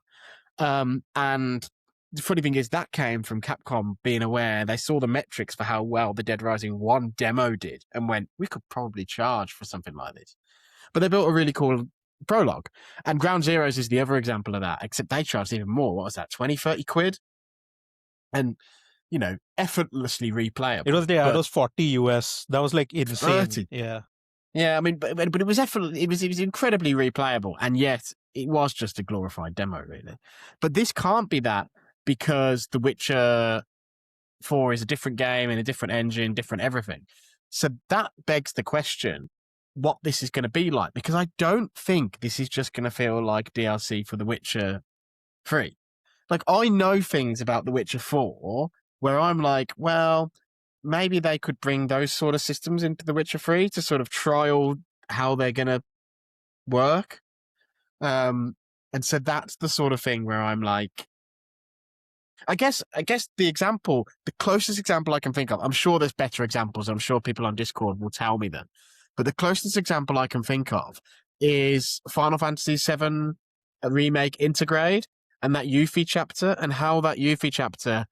And the funny thing is that came from Capcom being aware. They saw the metrics for how well the Dead Rising 1 demo did and went, we could probably charge for something like this. But they built a really cool prologue. And Ground Zeroes is the other example of that, except they charged even more. What was that, 20-30 quid? And, effortlessly replayable. It was 40 US. That was like insane. 30. Yeah. Yeah, I mean, but it was effortless. It was incredibly replayable, and yet it was just a glorified demo, really. But this can't be that, because The Witcher 4 is a different game and a different engine, different everything. So that begs the question, what this is going to be like, because I don't think this is just going to feel like DLC for The Witcher 3. Like, I know things about The Witcher 4 where I'm like, well, maybe they could bring those sort of systems into The Witcher 3 to sort of trial how they're going to work. And so that's the sort of thing where I'm like, I guess the closest example I can think of, I'm sure there's better examples. I'm sure people on Discord will tell me them. But the closest example I can think of is Final Fantasy VII Remake Intergrade and that Yuffie chapter, and how that Yuffie chapter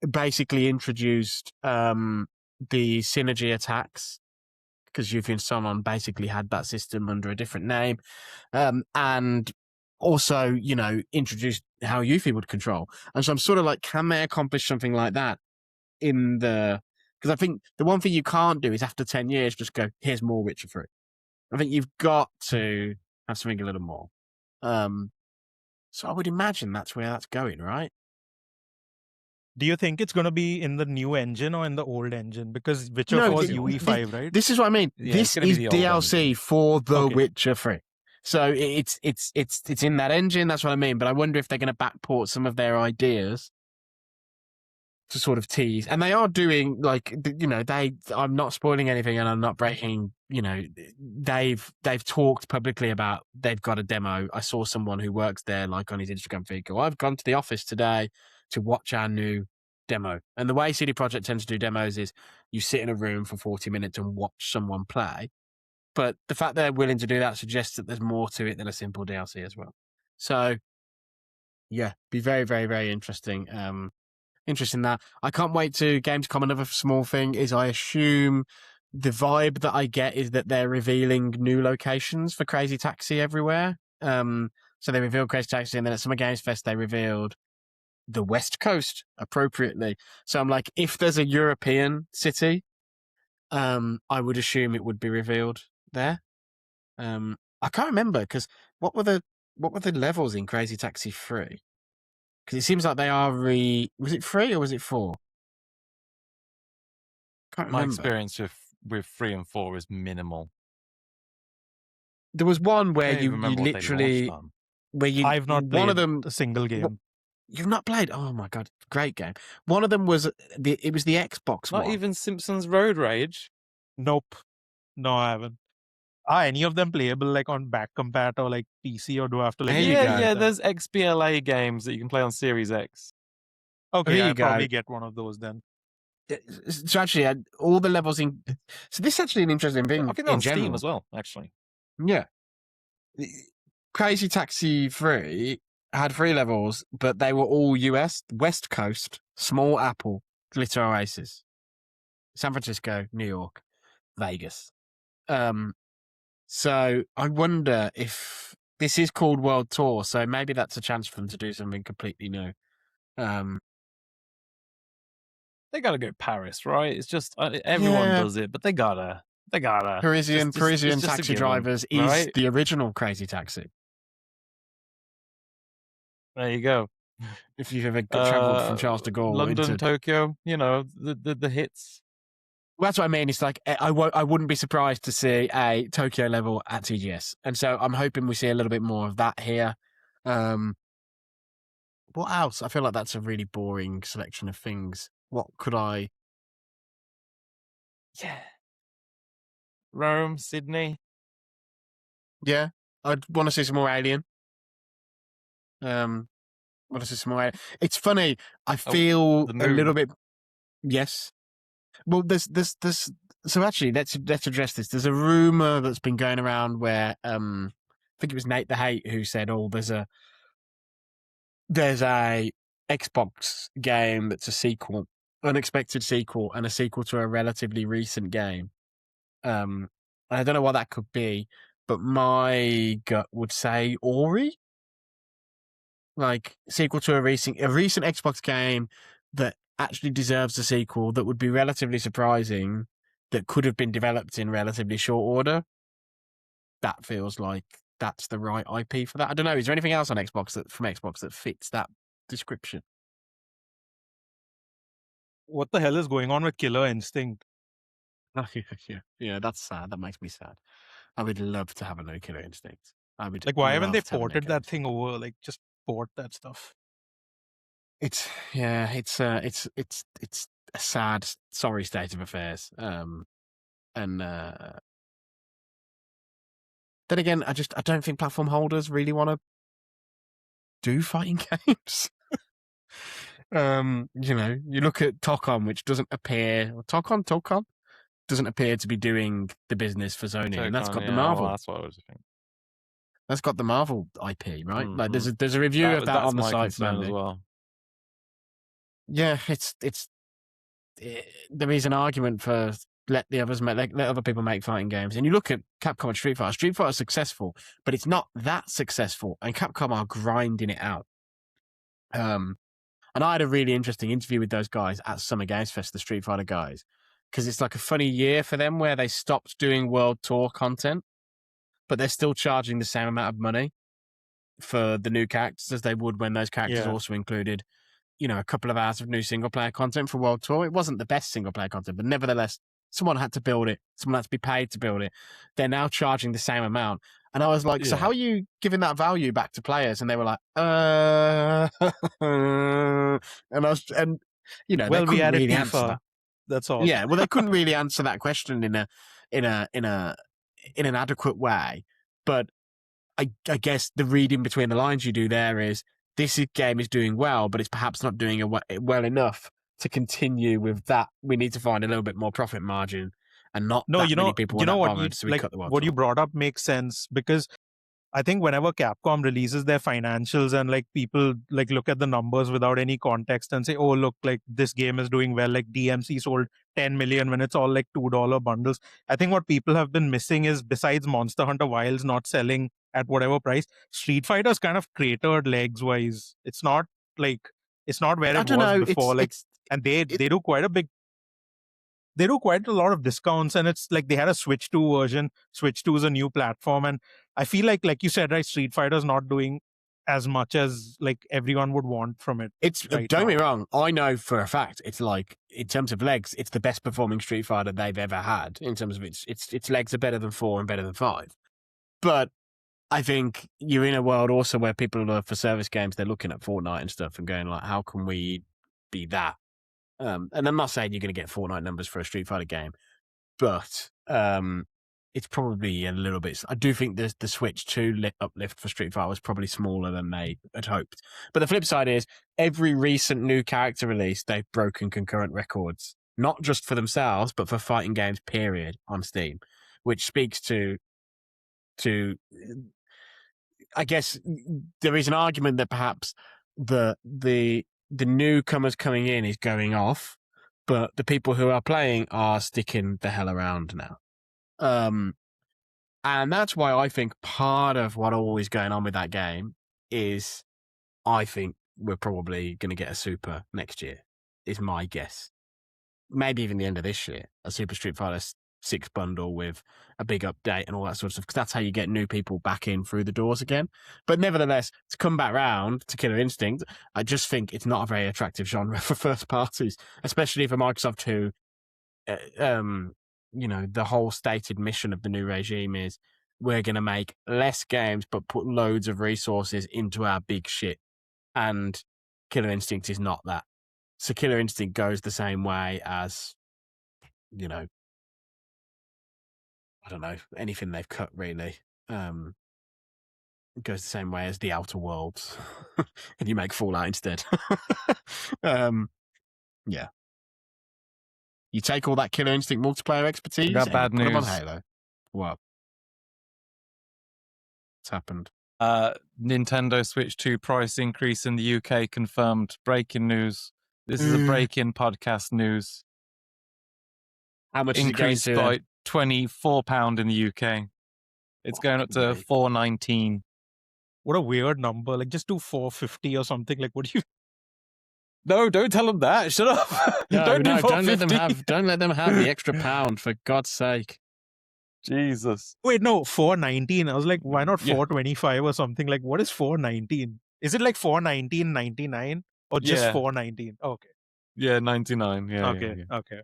basically introduced the synergy attacks, because Yuffie and Solon basically had that system under a different name. And also, introduced how Yuffie would control. And so I'm sort of like, can they accomplish something like that because I think the one thing you can't do is after 10 years, just go, here's more Witcher 3. I think you've got to have something a little more. So I would imagine that's where that's going, right? Do you think it's going to be in the new engine or in the old engine? Because Witcher 4 is UE5, right? This is what I mean. Yeah, this is DLC for The Witcher 3. So it's in that engine. That's what I mean. But I wonder if they're going to backport some of their ideas to sort of tease. And they are doing I'm not spoiling anything, and I'm not breaking. They've talked publicly about they've got a demo. I saw someone who works there, like on his Instagram feed, go, I've gone to the office today to watch our new demo. And the way CD Projekt tends to do demos is you sit in a room for 40 minutes and watch someone play. But the fact they're willing to do that suggests that there's more to it than a simple DLC as well. So, yeah, be very, very, very interesting. Interesting that. I can't wait to Gamescom. Another small thing is I assume the vibe that I get is that they're revealing new locations for Crazy Taxi everywhere. So they revealed Crazy Taxi, and then at Summer Games Fest they revealed the West Coast appropriately. So I'm like, if there's a European city, I would assume it would be revealed there. I can't remember, because what were the levels in Crazy Taxi 3? Because it seems like they are was it 3 or was it 4? Can't remember. My experience with 3 and 4 is minimal. There was one where you literally I've not played a single game. You've not played? Oh my god, great game. One of them was the Xbox one. Not even Simpsons Road Rage? Nope. No, I haven't. Are any of them playable like on back compat or like PC, or do I have to like? Yeah. There's XBLA games that you can play on Series X. Okay, I'll probably get one of those then. So actually, all the levels in. So this is actually an interesting thing. I think they're on Steam as well, actually. Yeah. Crazy Taxi 3 had 3 levels, but they were all US, West Coast, Small Apple, Glitter Oasis, San Francisco, New York, Vegas. So I wonder if this is called World Tour, so maybe that's a chance for them to do something completely new. they gotta go Paris, right? It's just everyone does it, but they gotta. Parisian just taxi a given, drivers is right? the original Crazy Taxi. There you go. If you've ever travelled from Charles de Gaulle London, into Tokyo, the hits. Well, that's what I mean. It's like I wouldn't be surprised to see a Tokyo level at TGS, and so I'm hoping we see a little bit more of that here. What else? I feel like that's a really boring selection of things. What could I? Yeah. Rome, Sydney. Yeah, I'd want to see some more Alien. Want to see some more Alien. It's funny. I feel a little bit. Yes. Well, there's. So actually, let's address this. There's a rumor that's been going around where I think it was Nate the Hate who said, "Oh, there's a Xbox game that's a sequel, unexpected sequel, and a sequel to a relatively recent game." I don't know what that could be, but my gut would say Ori, like sequel to a recent Xbox game that actually deserves a sequel that would be relatively surprising, that could have been developed in relatively short order. That feels like that's the right IP for that. I don't know. Is there anything else on Xbox that fits that description? What the hell is going on with Killer Instinct? Yeah, that's sad. That makes me sad. I would love to have a no Killer Instinct. I would. Like, why haven't they love to have a no ported Killer that thing over? Like, just port that stuff. It's a sad, sorry state of affairs. And then again, I don't think platform holders really want to do fighting games. You look at Tokon, which doesn't appear Tokon doesn't appear to be doing the business for Sony, and that's got the Marvel. Well, that's what I was thinking. That's got the Marvel IP, right? Mm-hmm. Like there's a review of that on the site as well. Yeah, there is an argument for let other people make fighting games. And you look at Capcom and Street Fighter. Street Fighter is successful, but it's not that successful, and Capcom are grinding it out. And I had a really interesting interview with those guys at Summer Games Fest, the Street Fighter guys, because it's like a funny year for them where they stopped doing World Tour content, but they're still charging the same amount of money for the new characters as they would when those characters also included, a couple of hours of new single player content for World Tour. It wasn't the best single player content, but nevertheless, someone had to build it. Someone had to be paid to build it. They're now charging the same amount. And I was like, so how are you giving that value back to players? And they were like, well, we added really answer that. That's all. Yeah, well, they couldn't really answer that question in an adequate way. But I guess the reading between the lines you do there is this game is doing well, but it's perhaps not doing it well enough to continue with that. We need to find a little bit more profit margin, and not many people. What you brought up makes sense, because I think whenever Capcom releases their financials and like people like look at the numbers without any context and say, oh, look, like this game is doing well, like DMC sold 10 million when it's all like $2 bundles. I think what people have been missing is, besides Monster Hunter Wilds not selling at whatever price, Street Fighter's kind of cratered legs wise. It's not where it was before. And they do quite a lot of discounts, and it's like they had a Switch 2 version. Switch 2 is a new platform, and I feel like you said, right, Street Fighter's not doing as much as like everyone would want from it. Don't get me wrong, I know for a fact it's like, in terms of legs, it's the best performing Street Fighter they've ever had. In terms of its legs are better than 4 and better than 5. But I think you're in a world also where people are, for service games, they're looking at Fortnite and stuff and going like, how can we be that? And I'm not saying you're going to get Fortnite numbers for a Street Fighter game, but it's probably a little bit. I do think the Switch 2 uplift for Street Fighter was probably smaller than they had hoped. But the flip side is, every recent new character release, they've broken concurrent records, not just for themselves, but for fighting games, period, on Steam, which speaks to I guess there is an argument that perhaps the newcomers coming in is going off, but the people who are playing are sticking the hell around now. And that's why I think part of what always going on with that game is, I think we're probably going to get a super next year, is my guess. maybe even the end of this year, a Super Street Fighter 6 bundle with a big update and all that sort of stuff, because that's how you get new people back in through the doors again. But nevertheless, to come back round to Killer Instinct, I just think it's not a very attractive genre for first parties, especially for Microsoft, who, the whole stated mission of the new regime is we're going to make less games but put loads of resources into our big shit. And Killer Instinct is not that. So Killer Instinct goes the same way as, I don't know, anything they've cut, really. It goes the same way as The Outer Worlds. And you make Fallout instead. Yeah. You take all that Killer Instinct multiplayer expertise got bad and you put them on news. Halo. What? What's happened? Nintendo Switch 2 price increase in the UK confirmed. Breaking news. This is a break-in podcast news. How much increased is it going to? by £24 in the UK. It's going up to $4.19. What a weird number. Like, just do $4.50 or something. Like, what do you... No, don't tell them that. Shut up. Don't let them have the extra pound, for God's sake. Jesus. Wait, no, $4.19. I was like, why not $4.25 or something? Like, what is $4.19? Is it like $4.19.99 or just $4.19? Okay. Yeah, 99. Yeah. Okay. Okay.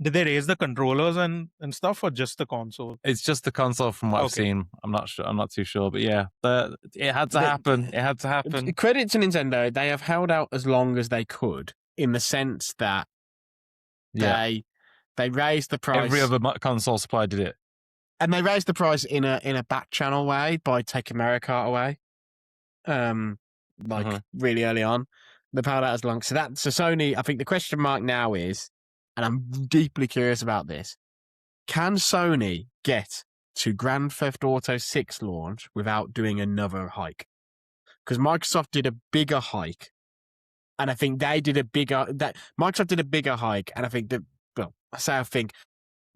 Did they raise the controllers and stuff, or just the console? It's just the console from what I've seen. I'm not sure. I'm not too sure, but yeah, it had to happen. It had to happen. Credit to Nintendo. They have held out as long as they could, in the sense that they raised the price. Every other console supplier did it, and they raised the price in a back channel way by taking Mario Kart away, really early on. They've held out as long. So Sony. I think the question mark now is, and I'm deeply curious about this, can Sony get to Grand Theft Auto 6 launch without doing another hike? Because Microsoft did a bigger hike, and I think Microsoft did a bigger hike, and I think I think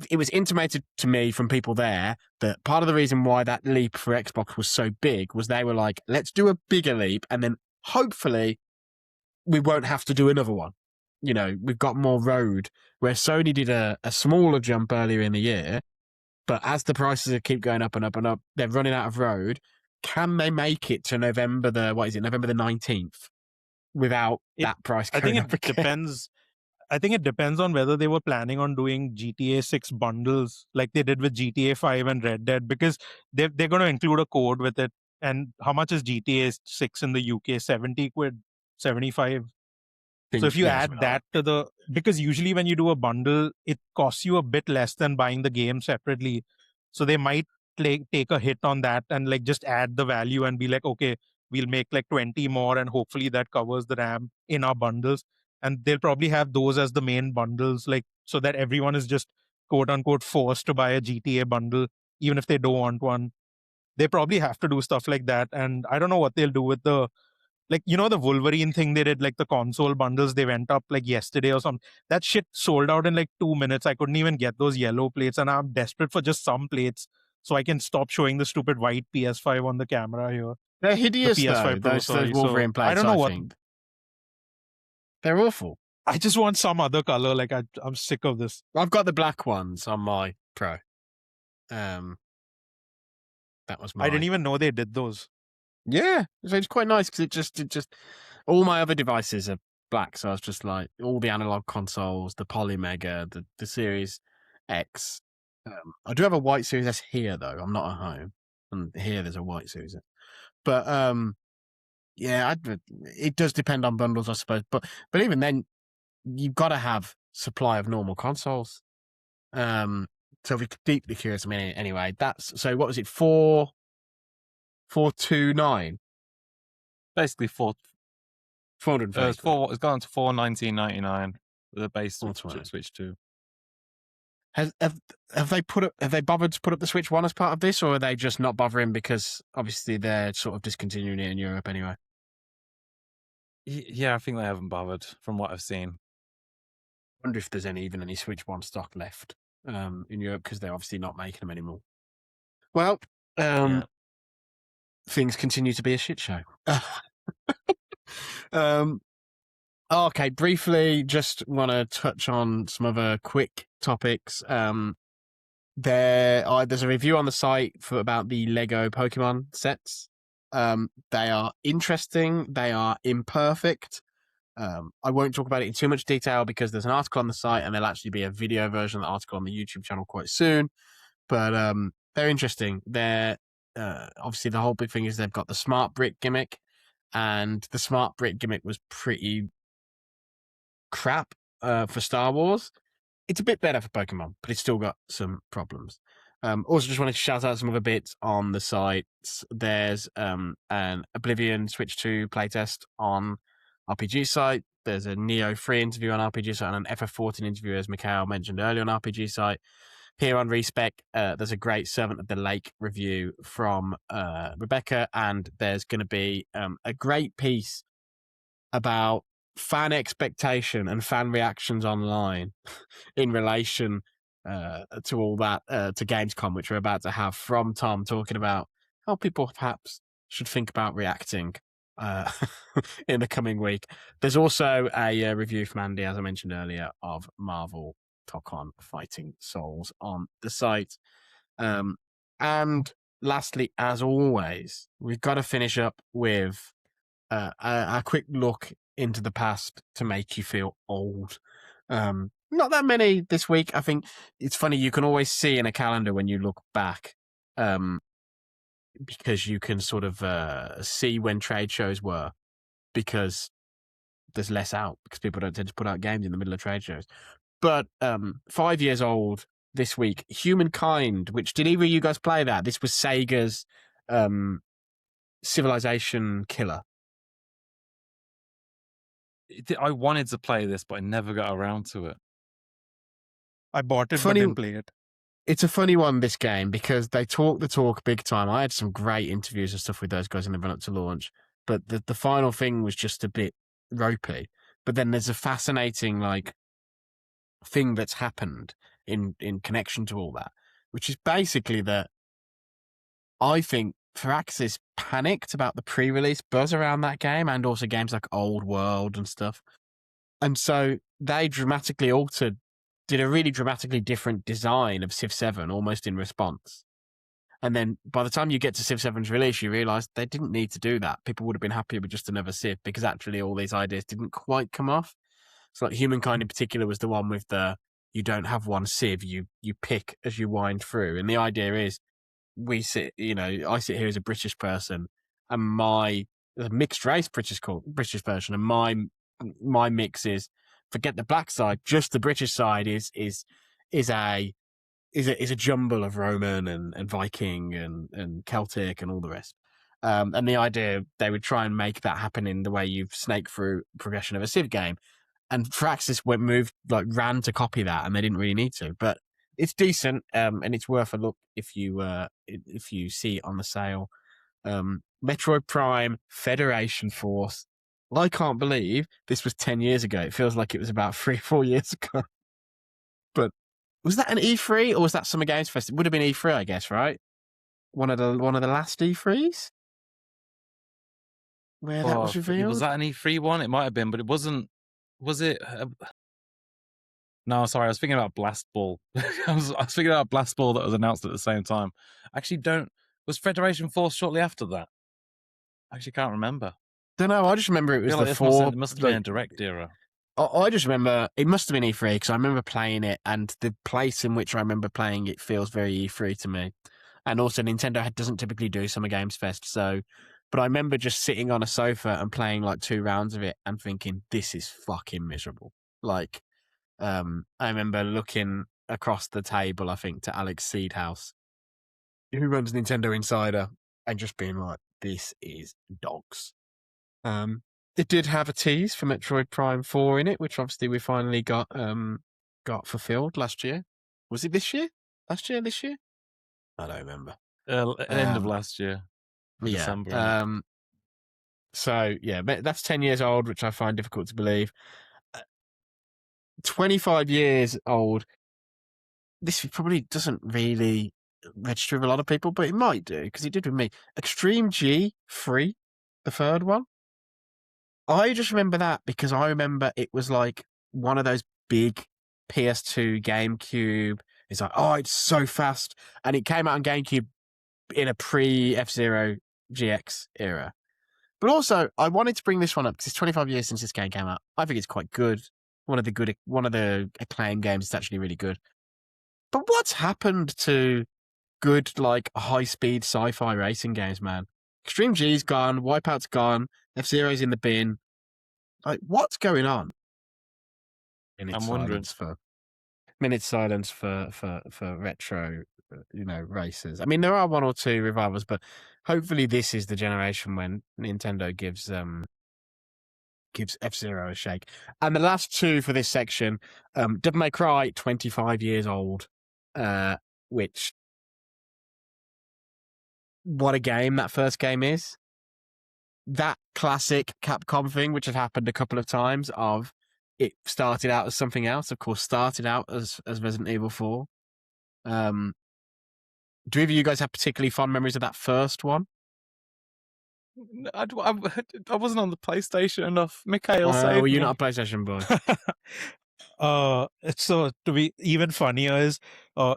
it was intimated to me from people there that part of the reason why that leap for Xbox was so big was they were like, let's do a bigger leap, and then hopefully we won't have to do another one. We've got more road, where Sony did a smaller jump earlier in the year, but as the prices keep going up and up and up, they're running out of road. Can they make it to November the 19th without that price going up again? Depends. I think it depends on whether they were planning on doing GTA 6 bundles like they did with GTA 5 and Red Dead, because they're going to include a code with it. And how much is GTA 6 in the UK? 70 quid, 75. So if you add that to because usually when you do a bundle, it costs you a bit less than buying the game separately. So they might take a hit on that and like just add the value and be like, okay, we'll make like 20 more and hopefully that covers the RAM in our bundles. And they'll probably have those as the main bundles, like so that everyone is just quote unquote forced to buy a GTA bundle, even if they don't want one. They probably have to do stuff like that. And I don't know what they'll do with the the Wolverine thing they did, like the console bundles, they went up like yesterday or something. That shit sold out in like 2 minutes. I couldn't even get those yellow plates, and I'm desperate for just some plates so I can stop showing the stupid white PS5 on the camera here. They're hideous, the PS5 Pro, those Wolverine plates. I don't know what. They're awful. I just want some other color. Like I'm sick of this. I've got the black ones on my Pro. That was mine. I didn't even know they did those. Yeah, it's quite nice because it just all my other devices are black, so I was just like all the analog consoles, the Polymega, the Series X. I do have a white Series S here though. I'm not at home, and here there's a white Series S. But it does depend on bundles, I suppose. But even then, you've got to have supply of normal consoles. So we're deeply curious. I mean, anyway, that's so. What was it? 429, basically 430. It's gone to $419.99 with a base Switch 2. Have they bothered to put up the Switch 1 as part of this, or are they just not bothering because obviously they're sort of discontinuing it in Europe anyway? Yeah, I think they haven't bothered from what I've seen. I wonder if there's even any Switch 1 stock left in Europe, because they're obviously not making them anymore. Well, things continue to be a shit show. Okay, briefly, just want to touch on some other quick topics. There's a review on the site about the Lego Pokemon sets. They are interesting. They are imperfect. I won't talk about it in too much detail because there's an article on the site and there'll actually be a video version of the article on the YouTube channel quite soon. But they're interesting. They're obviously the whole big thing is they've got the smart brick gimmick, and the smart brick gimmick was pretty crap for Star Wars. It's a bit better for Pokemon, but it's still got some problems. Also, just wanted to shout out some other bits on the site. There's an Oblivion Switch 2 playtest on RPG site. There's a Neo 3 interview on RPG site and an FF14 interview, as Mikhail mentioned earlier, on RPG site. Here on Respec, there's a great Servant of the Lake review from Rebecca, and there's going to be a great piece about fan expectation and fan reactions online in relation to all that, to Gamescom, which we're about to have, from Tom, talking about how people perhaps should think about reacting in the coming week. There's also a review from Andy, as I mentioned earlier, of Marvel Tokon Fighting Souls on the site. And lastly, as always, we've got to finish up with a quick look into the past to make you feel old. Not that many this week. I think it's funny, you can always see in a calendar when you look back, because you can sort of see when trade shows were, because there's less out, because people don't tend to put out games in the middle of trade shows. But 5 years old this week, Humankind, which, did either of you guys play that? This was Sega's Civilization killer. I wanted to play this, but I never got around to it. I bought it, but didn't play it. It's a funny one, this game, because they talk the talk big time. I had some great interviews and stuff with those guys in the run-up to launch, but the final thing was just a bit ropey. But then there's a fascinating, like, thing that's happened in connection to all that, which is basically that I think Firaxis panicked about the pre-release buzz around that game, and also games like Old World and stuff. And so they did a really dramatically different design of Civ 7 almost in response. And then by the time you get to Civ 7's release, you realise they didn't need to do that. People would have been happier with just another Civ, because actually all these ideas didn't quite come off. So like Humankind in particular was the one with you don't have one Civ, you pick as you wind through. And the idea is, I sit here as a British person, and a mixed race British version, and my mix is, forget the black side, just the British side is a jumble of Roman and Viking and Celtic and all the rest. And the idea, they would try and make that happen in the way you snake through progression of a Civ game. And Firaxis ran to copy that, and they didn't really need to. But it's decent, and it's worth a look if you see it on the sale. Metroid Prime Federation Force. I can't believe this was 10 years ago. It feels like it was about 3 or 4 years ago. But was that an E3 or was that Summer Games Fest? It would have been E3, I guess, right? One of the last E3s where that was revealed. Was that an E3 one? It might have been, but it wasn't. Was it? No, sorry. I was thinking about Blast Ball. I was thinking about Blast Ball that was announced at the same time. Actually, was Federation Force shortly after that? I actually can't remember. Don't know. I just remember it was it must have been a direct era. I just remember it must have been E3, because I remember playing it, and the place in which I remember playing it feels very E3 to me. And also, Nintendo doesn't typically do Summer Games Fest, but I remember just sitting on a sofa and playing like 2 rounds of it and thinking, this is fucking miserable. Like, I remember looking across the table, I think, to Alex Seedhouse, who runs Nintendo Insider, and just being like, this is dogs. It did have a tease for Metroid Prime 4 in it, which obviously we finally got fulfilled last year. Was it this year? Last year? This year? I don't remember. End of last year. Yeah. December. So, yeah, that's 10 years old, which I find difficult to believe. 25 years old. This probably doesn't really register with a lot of people, but it might do, because it did with me. Extreme G 3, the third one. I just remember that because I remember it was like one of those big PS2 GameCube. It's like, oh, it's so fast. And it came out on GameCube in a pre-F-Zero GX era. But also, I wanted to bring this one up because it's 25 years since this game came out. I think it's quite good. One of the acclaimed games. It's actually really good. But what's happened to good, like, high-speed sci-fi racing games, man? Extreme G's gone. Wipeout's gone. F-Zero's in the bin. Like, what's going on? I'm wondering. Minute silence for retro, racers. I mean, there are one or two revivals, but hopefully this is the generation when Nintendo gives F-Zero a shake. And the last two for this section, Devil May Cry, 25 years old, which, what a game that first game is. That classic Capcom thing, which had happened a couple of times, of it started out as something else. Of course, started out as Resident Evil 4. Do either of you guys have particularly fond memories of that first one? I wasn't on the PlayStation enough. Mikhail saved were you me. not a PlayStation boy? So to be even funnier is,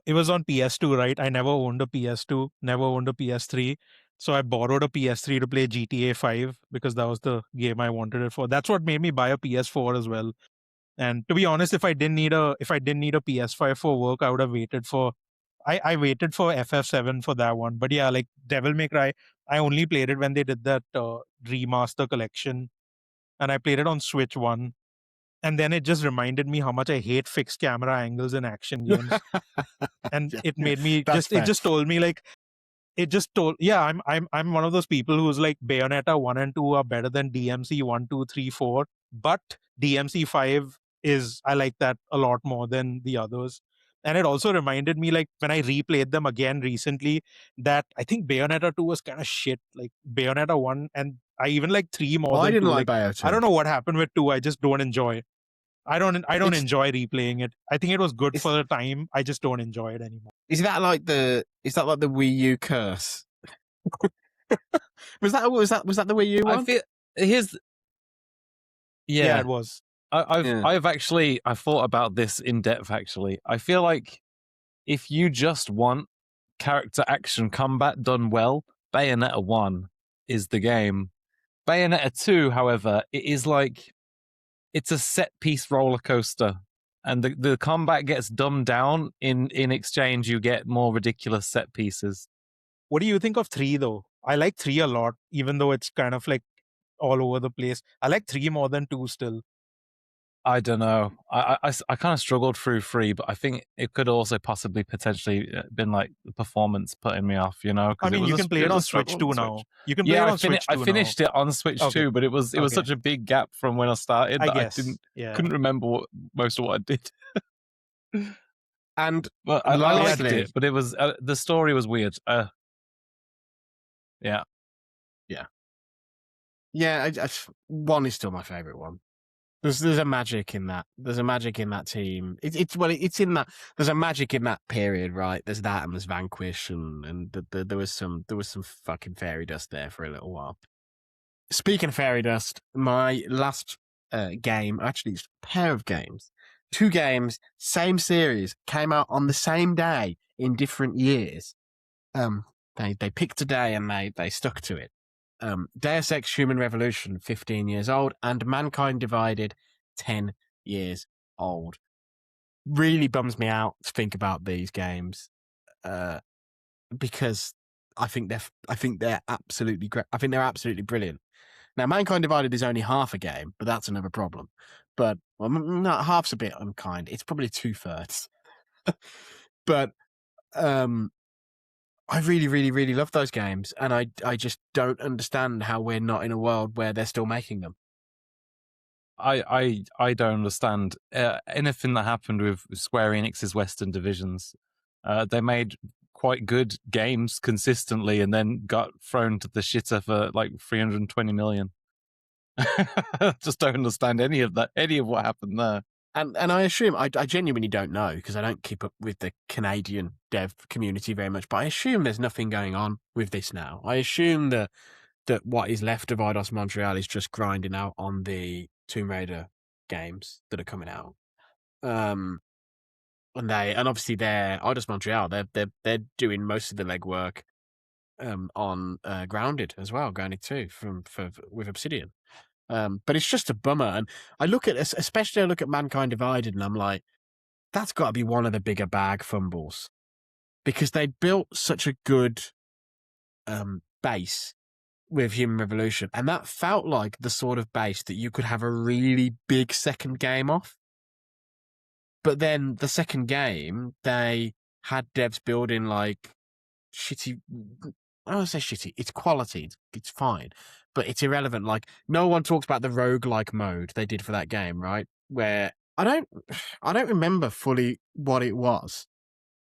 it was on PS2, right? I never owned a PS2, never owned a PS3. So I borrowed a PS3 to play GTA 5 because that was the game I wanted it for. That's what made me buy a PS4 as well. And to be honest, if I didn't need a PS5 for work, I would have waited for. I waited for FF7 for that one. But yeah, like Devil May Cry, I only played it when they did that remaster collection, and I played it on Switch 1. And then it just reminded me how much I hate fixed camera angles in action games. And Yeah, it made me that's fair. it just told me like, I'm one of those people who's like Bayonetta 1 and 2 are better than DMC 1, 2, 3, 4. But DMC 5 I like that a lot more than the others. And it also reminded me, like, when I replayed them again recently, that I think Bayonetta 2 was kind of shit. Like Bayonetta 1, and I even like 3 more than I didn't 2. like Bayonetta. I don't know what happened with 2. I just don't enjoy. I don't enjoy replaying it. I think it was good for the time. I just don't enjoy it anymore. Is that like the Wii U curse? was that the Wii U one? I feel Yeah, it was. I've actually thought about this in depth. Actually, I feel like if you just want character action combat done well, Bayonetta 1 is the game. Bayonetta 2, however, it is like it's a set piece roller coaster, and the combat gets dumbed down. In exchange, you get more ridiculous set pieces. What do you think of 3 though? I like 3 a lot, even though it's kind of like all over the place. I like 3 more than 2 still. I don't know. I kind of struggled through 3, but I think it could also possibly potentially been like the performance putting me off, you know? I mean, you can play it on Switch 2 now. You can play it on Switch 2 I finished it on Switch 2, but it was such a big gap from when I started that I couldn't remember most of what I did. But I liked it, but it was the story was weird. Yeah. 1 is still my favorite one. There's a magic in that. There's a magic in that team. It's in that. There's a magic in that period, right? There's that, and there's Vanquish, and there was some fucking fairy dust there for a little while. Speaking of fairy dust, my last game, actually, it's a pair of games, 2 games, same series, came out on the same day in different years. They picked a day and they stuck to it. Deus Ex Human Revolution, 15 years old, and Mankind Divided, 10 years old. Really bums me out to think about these games, because I think they're absolutely great. I think they're absolutely brilliant. Now, Mankind Divided is only half a game, but that's another problem. But not half's a bit unkind. It's probably 2/3. But I really, really, really love those games, and I just don't understand how we're not in a world where they're still making them. I don't understand anything that happened with Square Enix's Western divisions. They made quite good games consistently, and then got thrown to the shitter for like 320 million. Just don't understand any of what happened there. And I assume, I genuinely don't know, because I don't keep up with the Canadian dev community very much, but I assume there's nothing going on with this now. I assume the that what is left of Eidos Montreal is just grinding out on the Tomb Raider games that are coming out. And obviously they're Eidos Montreal. They're doing most of the legwork on Grounded as well, Grounded 2 with Obsidian. But it's just a bummer. And I look at Mankind Divided, and I'm like, that's got to be one of the bigger bag fumbles, because they built such a good base with Human Revolution, and that felt like the sort of base that you could have a really big second game off. But then the second game, they had devs building like shitty. I don't say shitty. It's quality. It's fine, but it's irrelevant. Like, no one talks about the roguelike mode they did for that game, right? Where I don't remember fully what it was,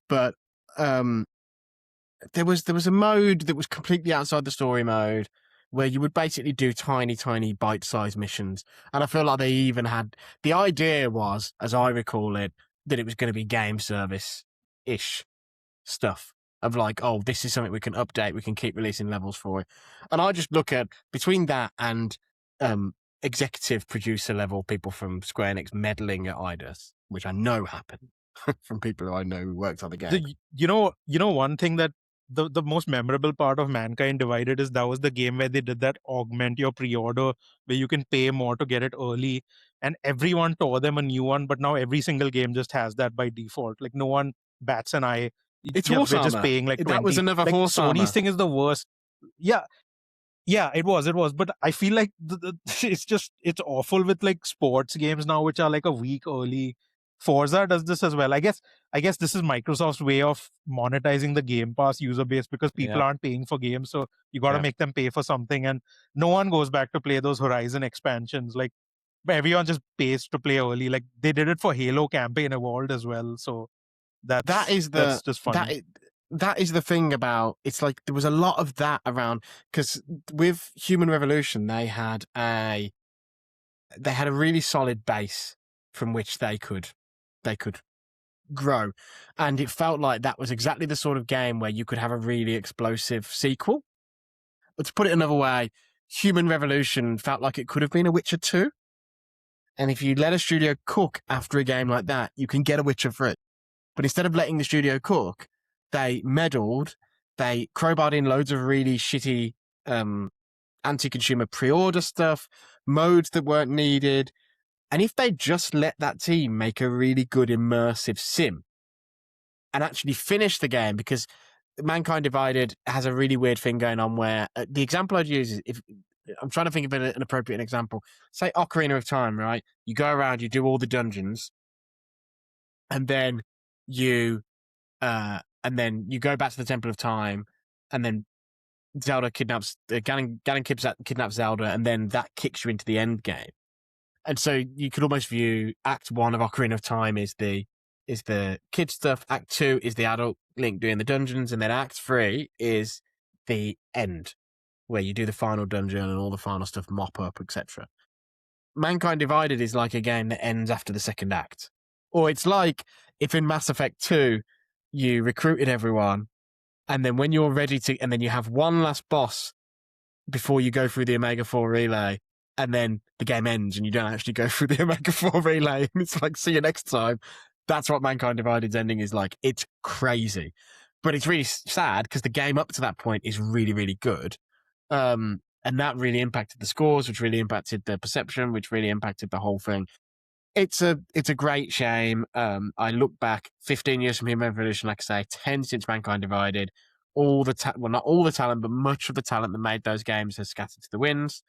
but there was a mode that was completely outside the story mode, where you would basically do tiny bite-sized missions. And I feel like they even had... The idea was, as I recall it, that it was going to be game service-ish stuff. Of like, oh, this is something we can update, we can keep releasing levels for it. And I just look at, between that and executive producer level people from Square Enix meddling at Eidos, which I know happened from people who I know who worked on the game. You know, one thing that the most memorable part of Mankind Divided is that was the game where they did that augment your pre-order, where you can pay more to get it early, and everyone tore them a new one, but now every single game just has that by default. Like, no one bats an eye. It's horse armor. Just paying like 20. That was another like, horse armor. Sony's thing is the worst. Yeah, it was. But I feel like it's awful with like sports games now, which are like a week early. Forza does this as well. I guess this is Microsoft's way of monetizing the Game Pass user base, because people aren't paying for games, so you got to make them pay for something, and no one goes back to play those Horizon expansions. Like, but everyone just pays to play early. Like, they did it for Halo Campaign Evolved as well. So that's just funny. That is the thing about, it's like there was a lot of that around, because with Human Revolution they had a really solid base from which they could grow, and it felt like that was exactly the sort of game where you could have a really explosive sequel. But to put it another way, Human Revolution felt like it could have been a Witcher 2, and if you let a studio cook after a game like that, you can get a Witcher 3. But instead of letting the studio cook, they meddled, they crowbarred in loads of really shitty anti-consumer pre-order stuff, modes that weren't needed. And if they just let that team make a really good immersive sim and actually finish the game, because Mankind Divided has a really weird thing going on where the example I'd use is, if I'm trying to think of an appropriate example, say Ocarina of Time, right? You go around, you do all the dungeons, and then you go back to the Temple of Time, and then Zelda kidnaps Ganon kidnaps Zelda, and then that kicks you into the end game. And so you could almost view Act 1 of Ocarina of Time is the kid stuff, Act 2 is the adult Link doing the dungeons, and then Act 3 is the end, where you do the final dungeon and all the final stuff, mop up, etc. Mankind Divided is like a game that ends after the second act. Or it's like if in Mass Effect 2 you recruited everyone, and then when you're ready to, and then you have one last boss before you go through the Omega 4 relay, and then the game ends and you don't actually go through the Omega 4 relay, and it's like, see you next time. That's what Mankind Divided's ending is like. It's crazy. But it's really sad, because the game up to that point is really, really good. And that really impacted the scores, which really impacted the perception, which really impacted the whole thing. It's a great shame. I look back 15 years from Human Revolution, like I say, 10 since Mankind Divided. All the not all the talent, but much of the talent that made those games has scattered to the winds.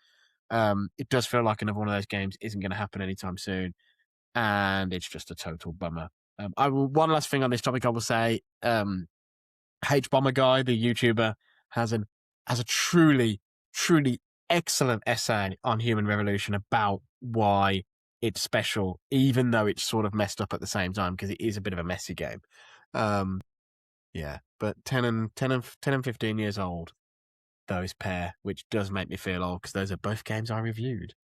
It does feel like another one of those games isn't going to happen anytime soon, and it's just a total bummer. One last thing on this topic I will say, H Bomber Guy, the YouTuber, has a truly, truly excellent essay on Human Revolution about why it's special, even though it's sort of messed up at the same time, because it is a bit of a messy game. Yeah, but 10 and 15 years old, those pair, which does make me feel old, because those are both games I reviewed.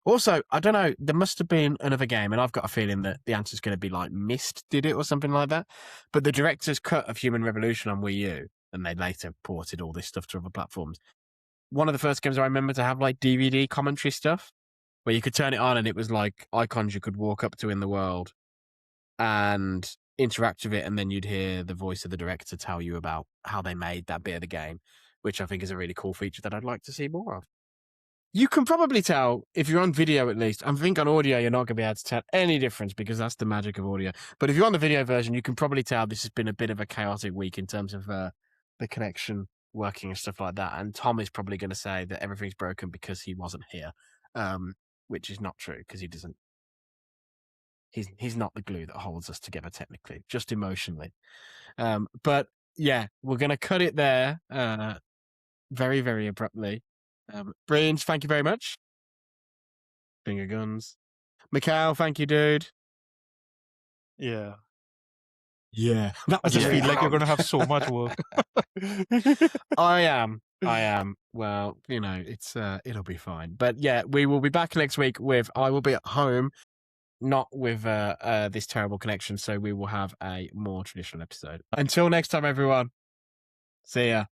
Also, I don't know, there must have been another game, and I've got a feeling that the answer's going to be like Myst did it or something like that, but the director's cut of Human Revolution on Wii U, and they later ported all this stuff to other platforms, one of the first games I remember to have like DVD commentary stuff, where you could turn it on and it was like icons you could walk up to in the world and interact with it, and then you'd hear the voice of the director tell you about how they made that bit of the game, which I think is a really cool feature that I'd like to see more of. You can probably tell, if you're on video at least, I think on audio you're not going to be able to tell any difference because that's the magic of audio. But if you're on the video version, you can probably tell this has been a bit of a chaotic week in terms of the connection working and stuff like that. And Tom is probably going to say that everything's broken because he wasn't here, which is not true because he doesn't. He's not the glue that holds us together technically, just emotionally. But yeah, we're going to cut it there very, very abruptly. Breens, thank you very much. Finger guns. Mikhail, thank you, dude. Yeah. Yeah. I just feel like you're going to have so much work. I am. Well, it's it'll be fine. But yeah, we will be back next week I will be at home, not with this terrible connection, so we will have a more traditional episode. Until next time, everyone. See ya.